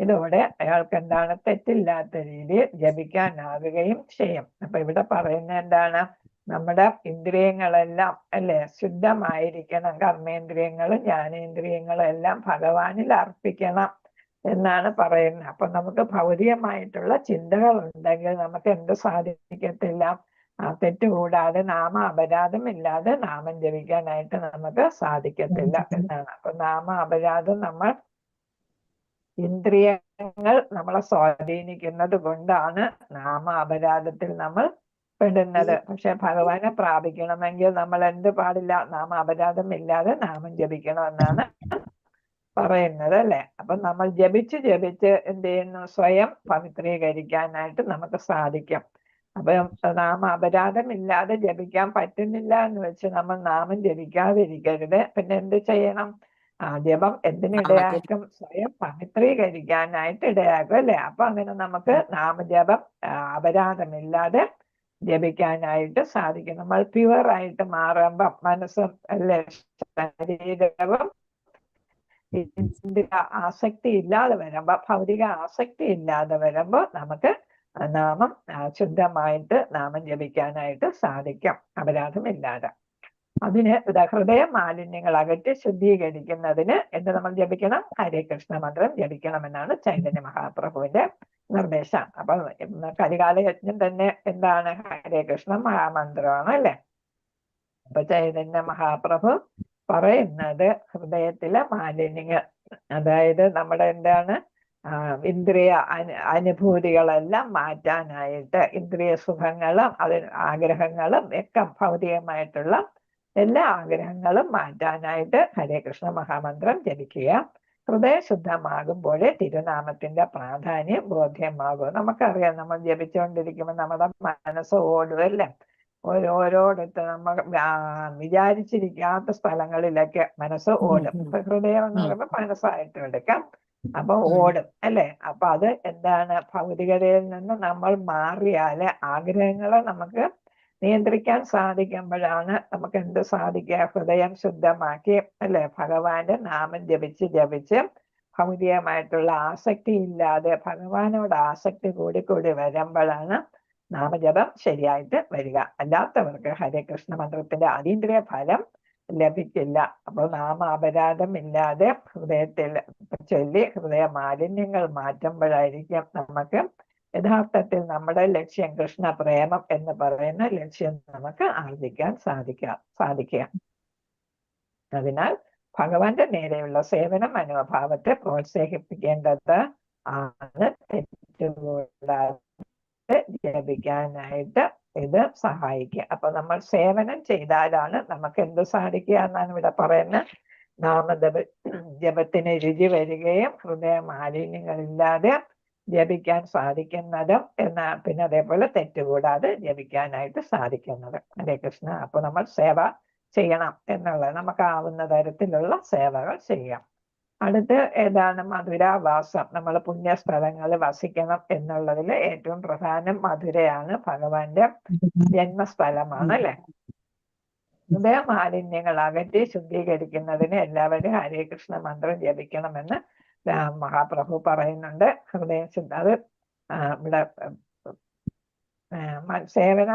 ഇതോടെ അയാൾക്ക് എന്താണ്? തെറ്റില്ലാത്ത രീതിയിൽ ജപിക്കാനാവുകയും ചെയ്യും. അപ്പൊ ഇവിടെ പറയുന്ന എന്താണ്? നമ്മുടെ ഇന്ദ്രിയങ്ങളെല്ലാം അല്ലെ ശുദ്ധമായിരിക്കണം. കർമ്മേന്ദ്രിയങ്ങളും ജ്ഞാനേന്ദ്രിയങ്ങളും എല്ലാം ഭഗവാനിൽ അർപ്പിക്കണം എന്നാണ് പറയുന്നത്. അപ്പൊ നമുക്ക് ഭൗതികമായിട്ടുള്ള ചിന്തകൾ ഉണ്ടെങ്കിൽ നമുക്ക് എന്ത് സാധിക്കത്തില്ല? തെറ്റുകൂടാതെ അപരാധം ഇല്ലാതെ നാമം ജപിക്കാനായിട്ട് നമുക്ക് സാധിക്കത്തില്ല എന്നാണ്. അപ്പൊ അപരാധം നമ്മൾ ഇന്ദ്രിയങ്ങൾ നമ്മളെ സ്വാധീനിക്കുന്നത് കൊണ്ടാണ് അപരാധത്തിൽ നമ്മൾ പെടുന്നത്. പക്ഷെ ഭഗവാനെ പ്രാപിക്കണമെങ്കിൽ നമ്മൾ എന്ത് പാടില്ല? അപരാധം ഇല്ലാതെ നാമം ജപിക്കണമെന്നാണ് പറയുന്നത് അല്ലെ. അപ്പൊ നമ്മൾ ജപിച്ച് എന്ത് ചെയ്യുന്നു? സ്വയം പവിത്രീകരിക്കാനായിട്ട് നമുക്ക് സാധിക്കും. അപ്പൊ അപരാധം ഇല്ലാതെ ജപിക്കാൻ പറ്റുന്നില്ല എന്ന് വെച്ച് നമ്മൾ നാമം ജപിക്കാതിരിക്കരുത്. പിന്നെ എന്ത് ചെയ്യണം? ജപം എന്തിനിടയാക്കും? സ്വയം പവിത്രീകരിക്കാനായിട്ട് ഇടയാക്കും അല്ലെ. അപ്പൊ അങ്ങനെ നമുക്ക് നാമജപം അപരാധമില്ലാതെ ജപിക്കാനായിട്ട് സാധിക്കും. നമ്മൾ പ്യുവറായിട്ട് മാറുമ്പം മനസ്സും അല്ലെ ശരീരവും ആസക്തി ഇല്ലാതെ വരുമ്പോ, ഭൗതിക ആസക്തി ഇല്ലാതെ വരുമ്പോ നമുക്ക് നാമം ശുദ്ധമായിട്ട് നാമം ജപിക്കാനായിട്ട് സാധിക്കും, അപരാധമില്ലാതെ. അതിന് ഹൃദയ മാലിന്യങ്ങൾ അകറ്റി ശുദ്ധീകരിക്കുന്നതിന് എന്ത് നമ്മൾ ജപിക്കണം? ഹരേ കൃഷ്ണ മന്ത്രം ജപിക്കണമെന്നാണ് ചൈതന്യ മഹാപ്രഭുവിന്റെ നിർദ്ദേശം. അപ്പൊ കലികാല യജ്ഞം തന്നെ എന്താണ്? ഹരേ കൃഷ്ണ മഹാമന്ത്രമാണ് അല്ലെ. അപ്പൊ ചൈതന്യ മഹാപ്രഭു പറയുന്നത് ഹൃദയത്തിലെ മാലിന്യങ്ങൾ, അതായത് നമ്മുടെ എന്താണ് ഇന്ദ്രിയ അനുഭൂതികളെല്ലാം മാറ്റാനായിട്ട്, ഇന്ദ്രിയ സുഖങ്ങളും ആഗ്രഹങ്ങളും ഒക്കെ ഭൗതികമായിട്ടുള്ള എല്ലാ ആഗ്രഹങ്ങളും മാറ്റാനായിട്ട് ഹരേ കൃഷ്ണ മഹാമന്ത്രം ജപിക്കുക. ഹൃദയശുദ്ധമാകുമ്പോഴേ തിരുനാമത്തിന്റെ പ്രാധാന്യം ബോധ്യമാകും. നമുക്കറിയാം, നമ്മൾ ജപിച്ചുകൊണ്ടിരിക്കുമ്പോൾ നമ്മുടെ മനസ്സ് ഓടുമല്ലേ. ഓരോരിടത്ത് നമ്മൾ വിചാരിച്ചിരിക്കാത്ത സ്ഥലങ്ങളിലൊക്കെ മനസ്സ് ഓടും. ഹൃദയം എന്ന് പറയുമ്പോൾ മനസ്സായിട്ട് എടുക്കാം. അപ്പൊ ഓടും അല്ലെ. അപ്പൊ അത് എന്താണ്? ഭൗതികതയിൽ നിന്ന് നമ്മൾ മാറിയാല് ആഗ്രഹങ്ങളെ നമുക്ക് നിയന്ത്രിക്കാൻ സാധിക്കുമ്പോഴാണ് നമുക്ക് എന്ത് സാധിക്കുക? ഹൃദയം ശുദ്ധമാക്കി അല്ലെ ഭഗവാന്റെ നാമം ജപിച്ച് ഭൗതികമായിട്ടുള്ള ആസക്തി ഇല്ലാതെ ഭഗവാനോട് ആസക്തി കൂടി വരുമ്പോഴാണ് നാമജപം ശരിയായിട്ട് വരിക. അല്ലാത്തവർക്ക് ഹരേ കൃഷ്ണ മന്ത്രത്തിന്റെ അതീന്ദ്രിയ ഫലം ലഭിക്കില്ല. അപ്പോൾ അപരാധം ഇല്ലാതെ ഹൃദയത്തിൽ ചൊല്ലി ഹൃദയ മാലിന്യങ്ങൾ മാറ്റുമ്പോഴായിരിക്കും നമുക്ക് യഥാർത്ഥത്തിൽ നമ്മുടെ ലക്ഷ്യം, കൃഷ്ണ പ്രേമം എന്ന് പറയുന്ന ലക്ഷ്യം നമുക്ക് ആർജിക്കാൻ സാധിക്കുക. അതിനാൽ ഭഗവാന്റെ നേരെയുള്ള സേവന മനോഭാവത്തെ പ്രോത്സാഹിപ്പിക്കേണ്ടത് ആണ്. തെറ്റുകൂടാതെ ജപിക്കാനായിട്ട് ഇത് സഹായിക്കുക. അപ്പൊ നമ്മൾ സേവനം ചെയ്താലാണ് നമുക്ക് എന്ത് സാധിക്കുക എന്നാണ് ഇവിടെ പറയുന്നത്. ജപത്തിന് രുചി വരികയും ഹൃദയ മാലിന്യങ്ങളില്ലാതെ ജപിക്കാൻ സാധിക്കുന്നതും പിന്നെ അതേപോലെ തെറ്റുകൂടാതെ ജപിക്കാനായിട്ട് സാധിക്കുന്നത്. ഹരേ കൃഷ്ണ. അപ്പൊ നമ്മൾ സേവ ചെയ്യണം എന്നുള്ളത്, നമുക്കാവുന്ന തരത്തിലുള്ള സേവകൾ ചെയ്യാം. അടുത്ത് ഏതാണ്? മധുരാവാസം. നമ്മൾ പുണ്യസ്ഥലങ്ങളിൽ വസിക്കണം എന്നുള്ളതിൽ ഏറ്റവും പ്രധാനം മധുരയാണ്. ഭഗവാന്റെ ജന്മസ്ഥലമാണ് അല്ലെ. ഹൃദയ മാലിന്യങ്ങൾ അകറ്റി ശുദ്ധീകരിക്കുന്നതിന് എല്ലാവരും ഹരേ കൃഷ്ണ മന്ത്രം ജപിക്കണമെന്ന് മഹാപ്രഭു പറയുന്നുണ്ട്. ഹൃദയം ശുദ്ധ അത് ഇവിടെ സേവന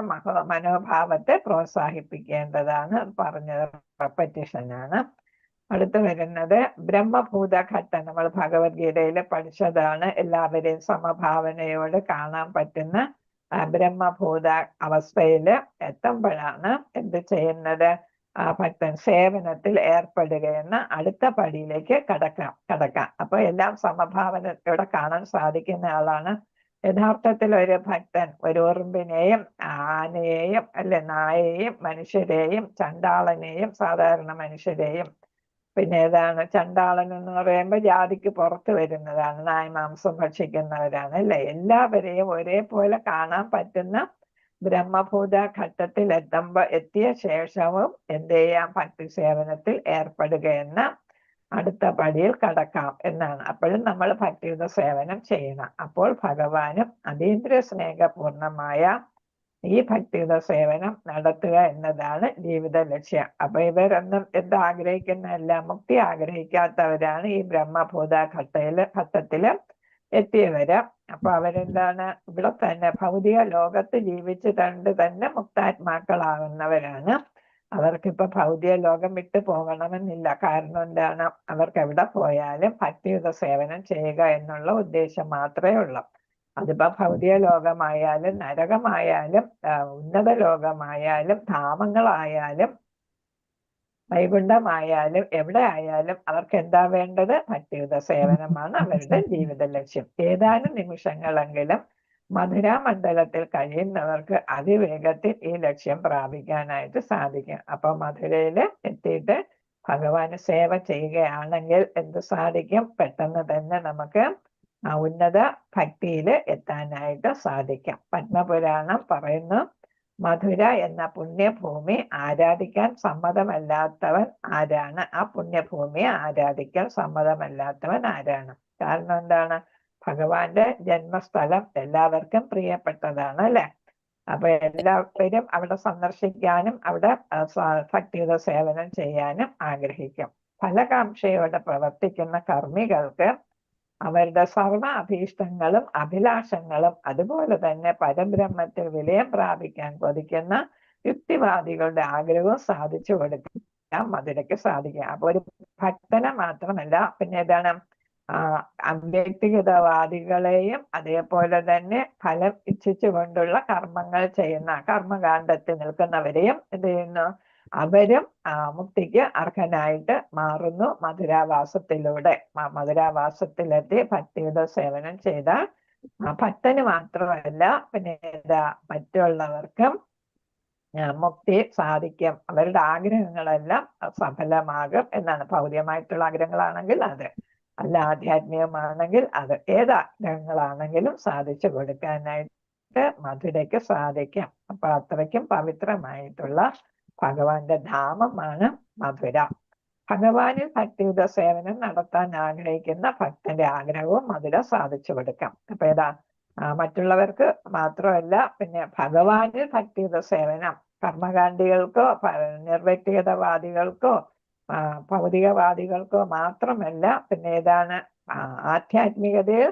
മനോഭാവത്തെ പ്രോത്സാഹിപ്പിക്കേണ്ടതാണ് പറഞ്ഞത്. റെപ്പറ്റീഷനാണ്. അടുത്ത് വരുന്നത് ബ്രഹ്മഭൂത ഘട്ടം. നമ്മൾ ഭഗവത്ഗീതയിൽ പഠിച്ചതാണ്. എല്ലാവരെയും സമഭാവനയോട് കാണാൻ പറ്റുന്ന ബ്രഹ്മഭൂത അവസ്ഥയിൽ എത്തുമ്പോഴാണ് എന്ത് ചെയ്യുന്നത്? ഭക്തൻ സേവനത്തിൽ ഏർപ്പെടുകയെന്ന അടുത്ത പടിയിലേക്ക് കടക്കാം. അപ്പൊ എല്ലാം സമഭാവനയോടെ കാണാൻ സാധിക്കുന്ന ആളാണ് യഥാർത്ഥത്തിൽ ഒരു ഭക്തൻ. ഒരു ഉറുമ്പിനെയും ആനയെയും നായയെയും മനുഷ്യരെയും ചണ്ടാളനെയും സാധാരണ മനുഷ്യരെയും, പിന്നെ ഏതാണ് ചണ്ടാളൻ എന്ന് പറയുമ്പോൾ ജാതിക്ക് പുറത്ത് വരുന്നതാണ്, നായ്മാംസം ഭക്ഷിക്കുന്നവരാണ് അല്ലെ. എല്ലാവരെയും ഒരേപോലെ കാണാൻ പറ്റുന്ന ബ്രഹ്മഭൂത ഘട്ടത്തിൽ എത്തിയ ശേഷവും എന്ത് ചെയ്യാം? ഭക്തി സേവനത്തിൽ ഏർപ്പെടുക എന്ന അടുത്ത പടിയിൽ കടക്കാം എന്നാണ്. അപ്പോഴും നമ്മൾ ഭക്തിയുടെ സേവനം ചെയ്യണം. അപ്പോൾ ഭഗവാനും അതീന്ദ്രിയ സ്നേഹപൂർണമായ ഈ ഭക്തിയുടെ സേവനം നടത്തുക എന്നതാണ് ജീവിത ലക്ഷ്യം. അപ്പൊ ഇവരൊന്നും ആഗ്രഹിക്കുന്നതല്ല, മുക്തി ആഗ്രഹിക്കാത്തവരാണ് ഈ ബ്രഹ്മഭൂത ഘട്ടത്തില് എത്തിയവര്. അപ്പൊ അവരെന്താണ്? ഇവിടെ തന്നെ ഭൗതിക ലോകത്ത് ജീവിച്ച് തന്നെ മുക്താത്മാക്കളാകുന്നവരാണ്. അവർക്കിപ്പോ ഭൗതിക ലോകം വിട്ടു പോകണമെന്നില്ല. കാരണം എന്താണ്? അവർക്ക് എവിടെ പോയാലും ഭക്തിയുത സേവനം ചെയ്യുക എന്നുള്ള ഉദ്ദേശം മാത്രമേ ഉള്ളൂ. അതിപ്പോ ഭൗതിക ലോകമായാലും നരകമായാലും ഉന്നത ലോകമായാലും ധാമങ്ങളായാലും വൈകുണ്ഠമായാലും എവിടെ ആയാലും അവർക്ക് എന്താ വേണ്ടത്? ഭക്തിയുത സേവനമാണ് അവരുടെ ജീവിത ലക്ഷ്യം. ഏതാനും നിമിഷങ്ങളെങ്കിലും മധുരാ മണ്ഡലത്തിൽ കഴിയുന്നവർക്ക് അതിവേഗത്തിൽ ഈ ലക്ഷ്യം പ്രാപിക്കാനായിട്ട് സാധിക്കും. അപ്പൊ മധുരയില് എത്തിയിട്ട് ഭഗവാന് സേവ ചെയ്യുകയാണെങ്കിൽ എന്ത് സാധിക്കും? പെട്ടെന്ന് തന്നെ നമുക്ക് ആ ഉന്നത ഭക്തിയില് എത്താനായിട്ട് സാധിക്കും. പത്മപുരാണം പറയുന്നു, മധുര എന്ന പുണ്യഭൂമി ആരാധിക്കാൻ സമ്മതമല്ലാത്തവൻ ആരാണ്? ആ പുണ്യഭൂമിയെ ആരാധിക്കാൻ സമ്മതമല്ലാത്തവൻ ആരാണ്? കാരണം എന്താണ്? ഭഗവാന്റെ ജന്മസ്ഥലം എല്ലാവർക്കും പ്രിയപ്പെട്ടതാണ് അല്ലെ? അപ്പൊ എല്ലാവരും അവിടെ സന്ദർശിക്കാനും അവിടെ ഭക്തിയുത സേവനം ചെയ്യാനും ആഗ്രഹിക്കും. ഫലകാംക്ഷയോടെ പ്രവർത്തിക്കുന്ന കർമ്മികൾക്ക് അവരുടെ സർവ അഭീഷ്ടങ്ങളും അഭിലാഷങ്ങളും അതുപോലെ തന്നെ പരബ്രഹ്മത്തിൽ വിലയം പ്രാപിക്കാൻ കൊതിക്കുന്ന യുക്തിവാദികളുടെ ആഗ്രഹവും സാധിച്ചു കൊടുക്കാൻ മധുരയ്ക്ക് സാധിക്കും. അപ്പൊ ഒരു ഭക്തനെ മാത്രമല്ല, പിന്നെ ഏതാണ് അവ്യക്തിഗതവാദികളെയും അതേപോലെ തന്നെ ഫലം ഇച്ഛിച്ചുകൊണ്ടുള്ള കർമ്മങ്ങൾ ചെയ്യുന്ന കർമ്മകാണ്ഡത്തിൽ നിൽക്കുന്നവരെയും എന്ത് ചെയ്യുന്നു? അവരും മുക്തിക്ക് അർഹനായിട്ട് മാറുന്നു മധുരാവാസത്തിലൂടെ. മധുരാവാസത്തിലെത്തി ഭക്തിയുത സേവനം ചെയ്ത ഭക്തന് മാത്രമല്ല പിന്നെ മറ്റുള്ളവർക്കും മുക്തി സാധിക്കും. അവരുടെ ആഗ്രഹങ്ങളെല്ലാം സഫലമാകും എന്നാണ്. ഭൗതികമായിട്ടുള്ള ആഗ്രഹങ്ങളാണെങ്കിൽ അത്, അല്ല ആധ്യാത്മികമാണെങ്കിൽ അത്, ഏതാഗ്രഹങ്ങളാണെങ്കിലും സാധിച്ചു കൊടുക്കാനായിട്ട് മധുരയ്ക്ക് സാധിക്കും. അപ്പൊ അത്രയ്ക്കും പവിത്രമായിട്ടുള്ള ഭഗവാന്റെ ധാമമാണ് മധുര. ഭഗവാനിൽ ഭക്തിയുത സേവനം നടത്താൻ ആഗ്രഹിക്കുന്ന ഭക്തന്റെ ആഗ്രഹവും മധുര സാധിച്ചു കൊടുക്കാം. അപ്പൊ മറ്റുള്ളവർക്ക് മാത്രമല്ല, പിന്നെ ഭഗവാനിൽ ഭക്തിയുത സേവനം കർമ്മകാണ്ഡികൾക്കോ നിർവ്യക്തിഗതവാദികൾക്കോ ഭൗതികവാദികൾക്കോ മാത്രമല്ല, പിന്നെ ആധ്യാത്മികതയിൽ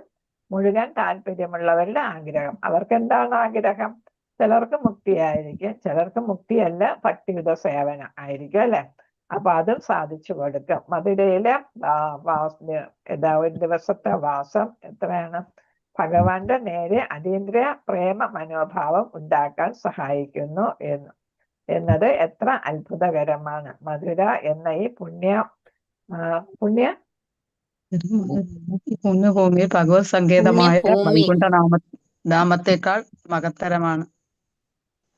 മുഴുവൻ താല്പര്യമുള്ളവരുടെ ആഗ്രഹം. അവർക്ക് എന്താണ് ആഗ്രഹം? ചിലർക്ക് മുക്തിയായിരിക്കും, ചിലർക്ക് മുക്തിയല്ല ഭക്തിയുത സേവനം ആയിരിക്കും അല്ലെ? അപ്പൊ അതും സാധിച്ചു കൊടുക്കും. മധുരയിലെ ഒരു ദിവസത്തെ വാസം എത്രയാണ്? ഭഗവാന്റെ നേരെ അതീന്ദ്രിയ പ്രേമ മനോഭാവം ഉണ്ടാക്കാൻ സഹായിക്കുന്നു എന്നത് എത്ര അത്ഭുതകരമാണ്. മധുര എന്ന ഈ പുണ്യഭൂമി ഭഗവത് സങ്കേതമായ വൈകുണ്ഠ നാമത്തേക്കാൾ മഹത്തരമാണ്.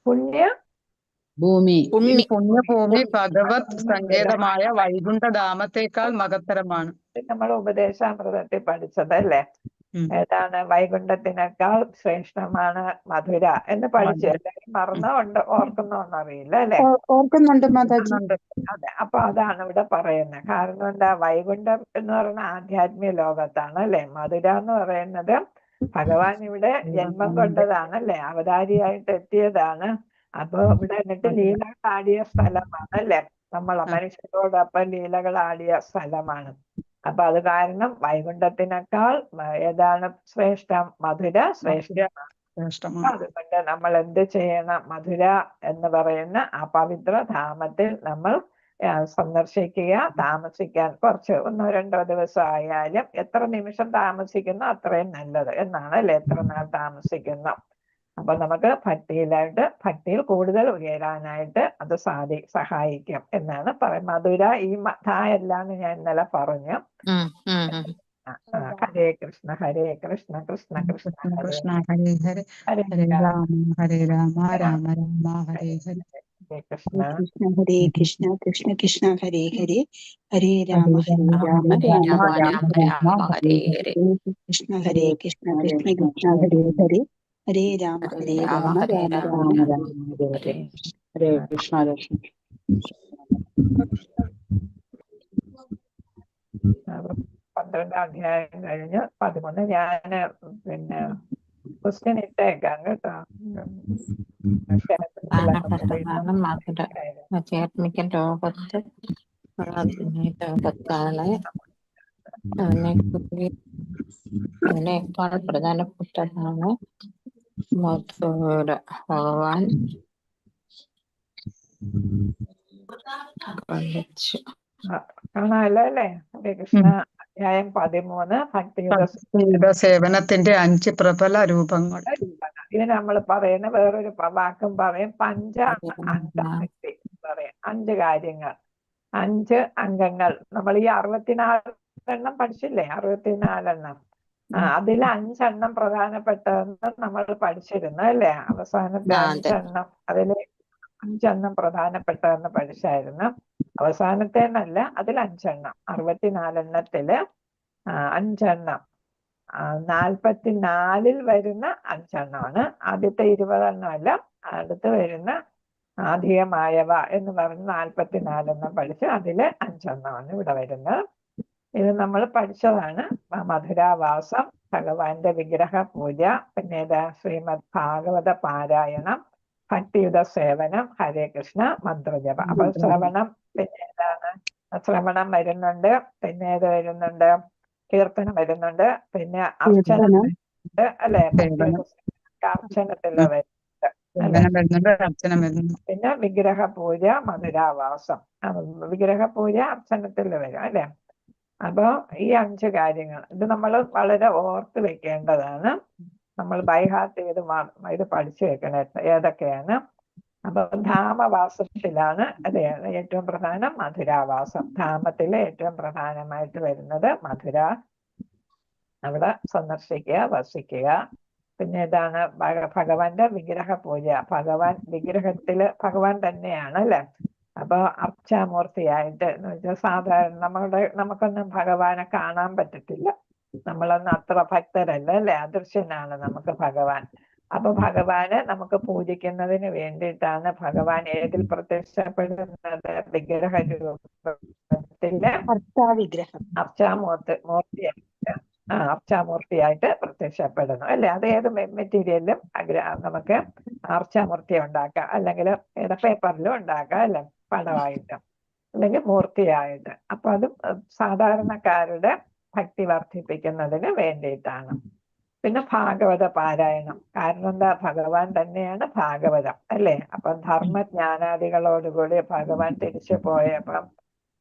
പുണ്യഭൂമി ഭഗവത് സങ്കേതമായ വൈകുണ്ഠധാമത്തേക്കാൾ മഹത്തരമാണ്. നമ്മൾ ഉപദേശാമൃതത്തിൽ പഠിച്ചതല്ലേ? ഏതാണ്? വൈകുണ്ഠത്തിനേക്കാൾ ശ്രേഷ്ഠമാണ് മധുര എന്ന് പഠിച്ചു. എല്ലാവരും മറന്നുകൊണ്ട് ഓർക്കുന്നോന്നറിയില്ല അല്ലെ? ഓർക്കുന്നുണ്ട് മാതാജി. അതെ, അപ്പൊ അതാണ് ഇവിടെ പറയുന്നത്. കാരണം എന്താ? വൈകുണ്ഠം എന്ന് പറയുന്ന ആധ്യാത്മിക ലോകത്താണ് അല്ലെ? മധുര എന്ന് പറയുന്നത് ഭഗവാൻ ഇവിടെ ജന്മം കൊണ്ടതാണ് അല്ലെ? അവതാരിയായിട്ട് എത്തിയതാണ്. അപ്പൊ ഇവിടെ എന്നിട്ട് ലീലകൾ ആടിയ സ്ഥലമാണ് അല്ലെ? നമ്മളെ മനുഷ്യരോടൊപ്പം ലീലകൾ ആടിയ സ്ഥലമാണ്. അപ്പൊ അത് കാരണം വൈകുണ്ഠത്തിനേക്കാൾ ഏതാണ് ശ്രേഷ്ഠം? മധുര ശ്രേഷ്ഠമാണ്. അതുകൊണ്ട് നമ്മൾ എന്ത് ചെയ്യണം? മധുര എന്ന് പറയുന്ന ആ പവിത്ര ധാമത്തിൽ നമ്മൾ സന്ദർശിക്കുക. താമസിക്കാൻ കുറച്ച് 1-2 ദിവസം ആയാലും എത്ര നിമിഷം താമസിക്കുന്നു അത്രയും നല്ലത് എന്നാണ് അല്ലെ? എത്ര നാൾ താമസിക്കുന്നു. അപ്പൊ നമുക്ക് ഭക്തിയിൽ കൂടുതൽ ഉയരാനായിട്ട് അത് സഹായിക്കും എന്നാണ് പറയുന്നത്. മധുര ഈ എല്ലാന്ന് ഞാൻ ഇന്നലെ പറഞ്ഞു. ഹരേ കൃഷ്ണ ഹരേ കൃഷ്ണ കൃഷ്ണ കൃഷ്ണ കൃഷ്ണ ഹരേ ഹരേ ഹരേ രാമ ഹരേ രാമ രാമ രാമ ഹരേ ഹരേ. കൃഷ്ണ ഹരേ കൃഷ്ണ കൃഷ്ണ കൃഷ്ണ ഹരേ ഹരേ ഹരേ രാമ ഹരേ രാമ രാമ രാമ ഹരേ ഹരേ. കൃഷ്ണ ഹരേ കൃഷ്ണ കൃഷ്ണ കൃഷ്ണ ഹരേ ഹരേ ഹരേ രാമ ഹരേ രാമ രാമ രാമ ഹരേ ഹരേ കൃഷ്ണ കൃഷ്ണ. 12 അധ്യായം കഴിഞ്ഞ് 13 ഞാന് പിന്നെ ക്വസ്റ്റ്യൻ ഇട്ടേക്കാം കേട്ടോ. ആധ്യാത്മിക ലോകത്ത് ലോകത്താണ് അതിനേക്കാൾ പ്രധാനപ്പെട്ടതാണ് മധുര. ഭഗവാൻ കൊള്ളിച്ചു. കാണാമല്ലോ അല്ലേ? ഹരേ കൃഷ്ണ. അധ്യായം 13 ഭക്തിയുഗ സേവനത്തിന്റെ 5 പ്രബല രൂപങ്ങൾ. ഇത് നമ്മൾ പറയുന്ന വേറൊരു വാക്കും പറയും പഞ്ച അംഗഭക്തി പറയും. 5 കാര്യങ്ങൾ, 5 അംഗങ്ങൾ. നമ്മൾ ഈ 64 പഠിച്ചില്ലേ? 64 അതിൽ 5 പ്രധാനപ്പെട്ടതെന്ന് നമ്മൾ പഠിച്ചിരുന്നു അല്ലേ? അവസാനത്തെ 5 അതില് 5 പ്രധാനപ്പെട്ടതെന്ന് പഠിച്ചായിരുന്നു. അവസാനത്തേന്നല്ല, അതിൽ 5 64 5 44 വരുന്ന 5 ആദ്യത്തെ 20 അല്ല, അടുത്ത് വരുന്ന അധികമായവ എന്ന് പറഞ്ഞ് 44 പഠിച്ച് അതില് 5 ഇവിടെ വരുന്നത്. ഇത് നമ്മൾ പഠിച്ചതാണ്. മധുരാവാസം, ഭഗവാന്റെ വിഗ്രഹ പൂജ, പിന്നെ ശ്രീമദ് ഭാഗവത പാരായണം, ഭക്തിയുത സേവനം, ഹരേ കൃഷ്ണ, മന്ത്രജപ. അപ്പൊ ശ്രവണം, പിന്നെ ശ്രവണം വരുന്നുണ്ട്, പിന്നെ ഏത് വരുന്നുണ്ട്? കീർത്തനം വരുന്നുണ്ട്, പിന്നെ അർച്ചന വരുന്നുണ്ട് അല്ലെ? അർച്ചനത്തില് വരുന്നുണ്ട്, പിന്നെ വിഗ്രഹ പൂജ, മധുരാവാസം. വിഗ്രഹ പൂജ അർച്ചനത്തിൽ വരും അല്ലെ? അപ്പൊ ഈ 5 കാര്യങ്ങൾ ഇത് നമ്മൾ വളരെ ഓർത്ത് വെക്കേണ്ടതാണ്. നമ്മൾ ബൈഹാർട്ട് ചെയ്ത് ഇത് പഠിച്ചു വെക്കണം ഏതൊക്കെയാണ്. അപ്പൊ ധാമവാസത്തിലാണ് അതെ ഏറ്റവും പ്രധാനം മധുരാവാസം. ധാമത്തിലെ ഏറ്റവും പ്രധാനമായിട്ട് വരുന്നത് മധുര. അവിടെ സന്ദർശിക്കുക, വസിക്കുക. പിന്നെ ഇതാണ് ഭഗവാന്റെ വിഗ്രഹ പൂജ. വിഗ്രഹത്തില് ഭഗവാൻ തന്നെയാണ് അല്ലെ? അപ്പൊ അർച്ചാമൂർത്തിയായിട്ട് എന്ന് വെച്ചാൽ സാധാരണ നമുക്കൊന്നും ഭഗവാനെ കാണാൻ പറ്റത്തില്ല. നമ്മളൊന്നും അത്ര ഭക്തരല്ല അല്ലെ? അദൃശ്യനാണ് നമുക്ക് ഭഗവാൻ. അപ്പൊ ഭഗവാനെ നമുക്ക് പൂജിക്കുന്നതിന് വേണ്ടിയിട്ടാണ് ഭഗവാൻ ഏതിൽ പ്രത്യക്ഷപ്പെടുന്നത്? വിഗ്രഹ രൂപത്തില് അർച്ചാമൂർത്തിയായിട്ട് പ്രത്യക്ഷപ്പെടുന്നു അല്ലെ? അത് ഏത് മെറ്റീരിയലിലും നമുക്ക് അർച്ചാമൂർത്തി ഉണ്ടാക്കാം, അല്ലെങ്കിൽ പേപ്പറിലും ഉണ്ടാക്കാം അല്ലെ? പടമായിട്ട് അല്ലെങ്കിൽ മൂർത്തിയായിട്ട്. അപ്പൊ അത് സാധാരണക്കാരുടെ ഭക്തി വർദ്ധിപ്പിക്കുന്നതിന് വേണ്ടിയിട്ടാണ്. പിന്നെ ഭാഗവത പാരായണം. കാരണം എന്താ? ഭഗവാൻ തന്നെയാണ് ഭാഗവതം അല്ലെ? അപ്പൊ ധർമ്മജ്ഞാനാദികളോടുകൂടി ഭഗവാൻ തിരിച്ചു പോയപ്പം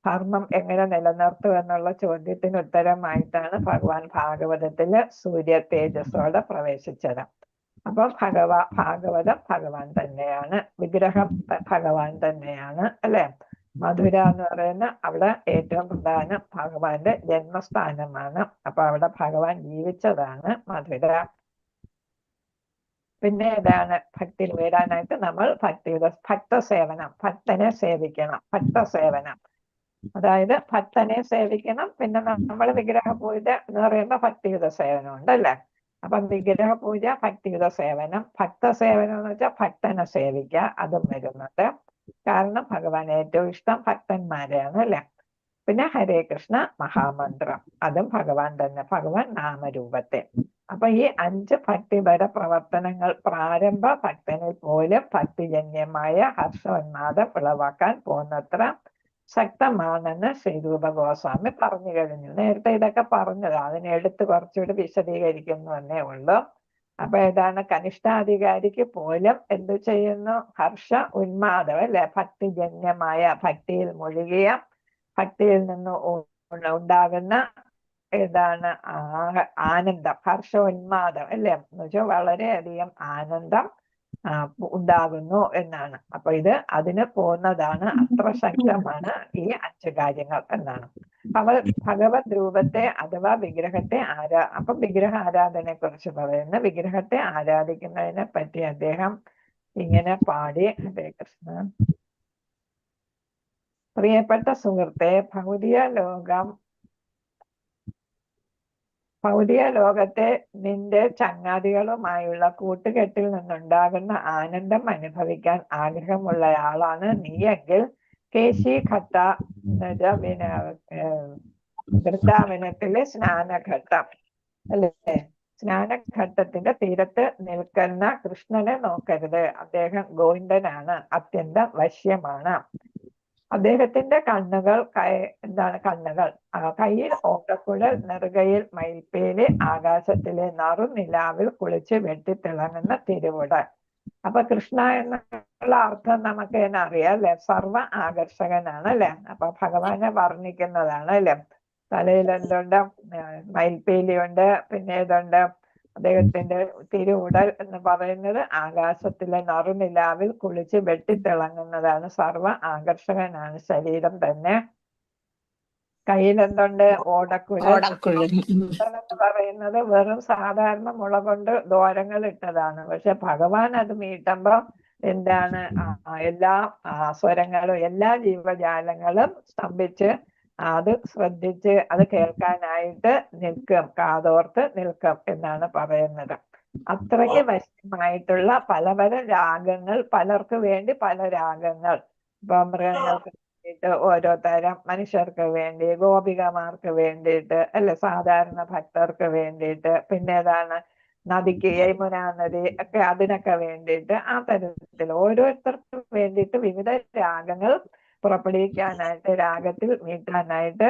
ധർമ്മം എങ്ങനെ നിലനിർത്തും എന്നുള്ള ചോദ്യത്തിന് ഉത്തരമായിട്ടാണ് ഭഗവാൻ ഭാഗവതത്തില് സൂര്യ തേജസ്സോടെ പ്രവേശിച്ചത്. അപ്പൊ ഭാഗവതം ഭഗവാൻ തന്നെയാണ്, വിഗ്രഹം ഭഗവാൻ തന്നെയാണ് അല്ലെ? മധുര എന്ന് പറയുന്ന അവിടെ ഏറ്റവും പ്രധാനം ഭഗവാന്റെ ജന്മസ്ഥാനമാണ്. അപ്പൊ അവിടെ ഭഗവാൻ ജീവിച്ചതാണ് മധുര. പിന്നെ ഏതാണ്? ഭക്തിയിൽ വരാനായിട്ട് നമ്മൾ ഭക്തസേവനം, ഭക്തനെ സേവിക്കണം. ഭക്തസേവനം അതായത് ഭക്തനെ സേവിക്കണം. പിന്നെ നമ്മൾ വിഗ്രഹ പൂജ എന്ന് പറയുമ്പോ ഭക്തിയുത സേവനം ഉണ്ടല്ലേ? അപ്പൊ വിഗ്രഹ പൂജ, ഭക്തിയുത സേവനം. ഭക്തസേവനം എന്ന് വെച്ചാൽ ഭക്തനെ സേവിക്കുക, അതും വരുന്നുണ്ട്. കാരണം ഭഗവാൻ ഏറ്റവും ഇഷ്ടം ഭക്തന്മാരെയാണ് അല്ലെ? പിന്നെ ഹരേ കൃഷ്ണ മഹാമന്ത്രം, അതും ഭഗവാൻ തന്നെ, ഭഗവാൻ നാമരൂപത്തെ. അപ്പൊ ഈ 5 ഭക്തിപര പ്രവർത്തനങ്ങൾ പ്രാരംഭ ഭക്തനിൽ പോലും ഭക്തിജന്യമായ ഹർഷോന്മാദം ഉളവാക്കാൻ പോകുന്നത്ര ശക്തമാണെന്ന് ശ്രീരൂപ ഗോസ്വാമി പറഞ്ഞു കഴിഞ്ഞു. നേരത്തെ ഇതൊക്കെ പറഞ്ഞത്, അതിനെടുത്ത് കുറച്ചുകൂടി വിശദീകരിക്കുന്നു എന്നേ ഉള്ളൂ. അപ്പൊ ഏതാണ്? കനിഷ്ഠാധികാരിക്ക് പോലും എന്ത് ചെയ്യുന്നു? ഹർഷ ഉന്മാദം അല്ലെ? ഭക്തിജന്യമായ, ഭക്തിയിൽ മുഴുകിയ, ഭക്തിയിൽ നിന്ന് ഉണ്ടാകുന്ന ഏതാണ്? ആനന്ദം, ഹർഷോന്മാദം അല്ലെ? എന്ന് വെച്ചാൽ വളരെയധികം ആനന്ദം ഉണ്ടാകുന്നു എന്നാണ്. അപ്പൊ ഇത് അതിന് പോകുന്നതാണ്, അത്ര ശക്തമാണ് ഈ 5 കാര്യങ്ങൾ എന്നാണ്. ഭഗവത് രൂപത്തെ അഥവാ വിഗ്രഹത്തെ അപ്പൊ വിഗ്രഹ ആരാധനയെ കുറിച്ച് പറയുന്ന, വിഗ്രഹത്തെ ആരാധിക്കുന്നതിനെ പറ്റി അദ്ദേഹം ഇങ്ങനെ പാടി. ഹരേ കൃഷ്ണ. പ്രിയപ്പെട്ട സുഹൃത്തെ, ഭൗതിക ലോകത്തെ നിന്റെ ചങ്ങാതികളുമായുള്ള കൂട്ടുകെട്ടിൽ നിന്നുണ്ടാകുന്ന ആനന്ദം അനുഭവിക്കാൻ ആഗ്രഹമുള്ളയാളാണ് നീയെങ്കിൽ കേശിഘട്ട വൃന്ദാവനത്തിലെ സ്നാനഘട്ടം അല്ലേ? സ്നാനഘട്ടത്തിന്റെ തീരത്ത് നിൽക്കുന്ന കൃഷ്ണനെ നോക്കരുത്. അദ്ദേഹം ഗോവിന്ദനാണ്, അത്യന്തം വശ്യമാണ്. അദ്ദേഹത്തിന്റെ കണ്ണുകൾ കയ്യിൽ ഓട്ടക്കുഴൽ, നെറുകയിൽ മയിൽപ്പേല്, ആകാശത്തിലെ നറുനിലാവിൽ കുളിച്ച് വെട്ടിത്തിളങ്ങുന്ന തിരുവുടൽ. അപ്പൊ കൃഷ്ണ എന്നുള്ള അർത്ഥം നമുക്ക് തന്നെ അറിയാം അല്ലെ, സർവ ആകർഷകനാണ് അല്ലെ. അപ്പൊ ഭഗവാനെ വർണ്ണിക്കുന്നതാണ് അല്ലെ. തലയിൽ എന്തുണ്ട്, മയിൽപ്പീലിയുണ്ട്, പിന്നെ ഏതുണ്ട്, അദ്ദേഹത്തിന്റെ തിരുവുടൽ എന്ന് പറയുന്നത് ആകാശത്തിലെ നറുനിലാവിൽ കുളിച്ച് വെട്ടിത്തിളങ്ങുന്നതാണ്. സർവ ആകർഷകനാണ് ശരീരം തന്നെ. കയ്യിൽ എന്തുണ്ട്, ഓടക്കുഴൽ. ഓടക്കുഴൽ. എന്ന് പറയുന്നത് വെറും സാധാരണ മുള കൊണ്ട് ദ്വാരങ്ങൾ ഇട്ടതാണ്. പക്ഷെ ഭഗവാൻ അത് മീട്ടുമ്പോ എന്താണ്, എല്ലാ സ്വരങ്ങളും എല്ലാ ജീവജാലങ്ങളും സ്തംഭിച്ച് അത് ശ്രദ്ധിച്ച് അത് കേൾക്കാനായിട്ട് നിൽക്കും, കാതോർത്ത് നിൽക്കും എന്നാണ് പറയുന്നത്. അത്രയ്ക്ക് വശ്യമായിട്ടുള്ള പല പല രാഗങ്ങൾ, പലർക്ക് വേണ്ടി പല രാഗങ്ങൾ. ഇപ്പൊ മൃഗങ്ങൾക്ക് വേണ്ടിയിട്ട് ഓരോ തരം, മനുഷ്യർക്ക് വേണ്ടി, ഗോപികമാർക്ക് വേണ്ടിയിട്ട് അല്ലെ, സാധാരണ ഭക്തർക്ക് വേണ്ടിയിട്ട്, പിന്നെ ഏതാണ് നദിക്ക്, യമുന നദി ഒക്കെ അതിനൊക്കെ വേണ്ടിയിട്ട്, ആ തരത്തിൽ ഓരോരുത്തർക്കും വേണ്ടിയിട്ട് വിവിധ രാഗങ്ങൾ പുറപ്പെടുവിക്കാനായിട്ട്, രാഗത്തിൽ മീട്ടാനായിട്ട്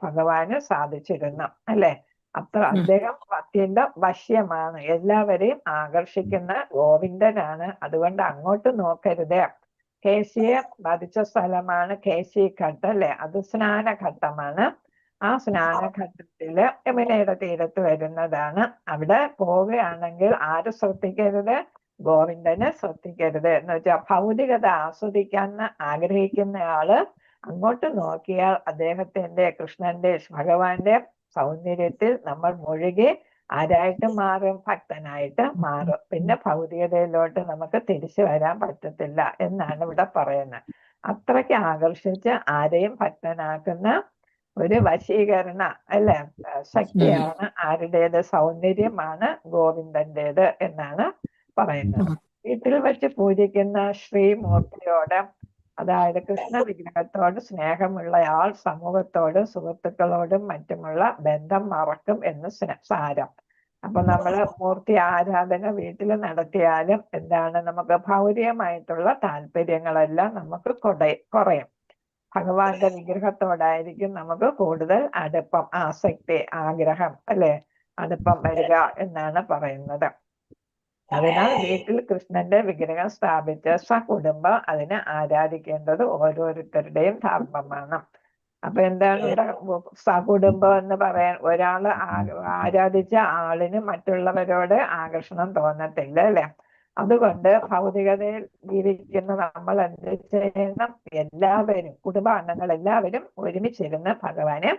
ഭഗവാന് സാധിച്ചിരുന്നു അല്ലെ. അത്ര അദ്ദേഹം അത്യന്തം വശ്യമാണ്, എല്ലാവരെയും ആകർഷിക്കുന്ന ഗോവിന്ദനാണ്. അതുകൊണ്ട് അങ്ങോട്ട് നോക്കരുത്. കേശിയെ വധിച്ച സ്ഥലമാണ് കേശിഘട്ട് അല്ലെ, അത് സ്നാനഘട്ടമാണ്. ആ സ്നാനഘട്ടത്തില് യമുനയുടെ തീരത്ത് വരുന്നതാണ്. അവിടെ പോവുകയാണെങ്കിൽ ആര് ശ്രദ്ധിക്കരുത്, ഗോവിന്ദനെ ശ്രദ്ധിക്കരുത്. എന്ന് വെച്ചാൽ ഭൗതികത ആസ്വദിക്കാൻ ആഗ്രഹിക്കുന്നയാള് അങ്ങോട്ട് നോക്കിയാൽ അദ്ദേഹത്തിന്റെ, കൃഷ്ണന്റെ, ഭഗവാന്റെ സൗന്ദര്യത്തിൽ നമ്മൾ മുഴുകി ആരായിട്ട് മാറും, ഭക്തനായിട്ട് മാറും. പിന്നെ ഭൗതികതയിലോട്ട് നമുക്ക് തിരിച്ചു വരാൻ പറ്റത്തില്ല എന്നാണ് ഇവിടെ പറയുന്നത്. അത്രയ്ക്ക് ആകർഷിച്ച് ആരെയും ഭക്തനാക്കുന്ന ഒരു വശീകരണ അല്ലെ ശക്തിയാണ് ആരുടേത്, സൗന്ദര്യമാണ് ഗോവിന്ദന്റേത് എന്നാണ് പറയുന്നത്. വീട്ടിൽ വെച്ച് പൂജിക്കുന്ന ശ്രീമൂർത്തിയോട്, അതായത് കൃഷ്ണ വിഗ്രഹത്തോട് സ്നേഹമുള്ളയാൾ സമൂഹത്തോടും സുഹൃത്തുക്കളോടും മറ്റുമുള്ള ബന്ധം മറക്കും എന്ന് സാരം. അപ്പൊ നമ്മള് മൂർത്തി ആരാധന വീട്ടിൽ നടത്തിയാലും എന്താണ്, നമുക്ക് ഭൗതികമായിട്ടുള്ള താല്പര്യങ്ങളെല്ലാം നമുക്ക് കുറയും. ഭഗവാന്റെ വിഗ്രഹത്തോടായിരിക്കും നമുക്ക് കൂടുതൽ അടുപ്പം, ആസക്തി, ആഗ്രഹം അല്ലെ, അടുപ്പം വരിക എന്നാണ് പറയുന്നത്. അതിനാൽ വീട്ടിൽ കൃഷ്ണന്റെ വിഗ്രഹം സ്ഥാപിച്ച് സകുടുംബം അതിനെ ആരാധിക്കേണ്ടത് ഓരോരുത്തരുടെയും ധർമ്മമാണ്. അപ്പൊ എന്താണ് ഇവിടെ സകുടുംബം എന്ന് പറയാൻ, ഒരാള് ആരാധിച്ച ആളിന് മറ്റുള്ളവരോട് ആകർഷണം തോന്നത്തില്ല അല്ലെ. അതുകൊണ്ട് ഭൗതികതയിൽ ജീവിക്കുന്ന നമ്മൾ എന്ത് ചെയ്യണം, എല്ലാവരും, കുടുംബാംഗങ്ങൾ എല്ലാവരും ഒരുമിച്ചിരുന്ന് ഭഗവാനെ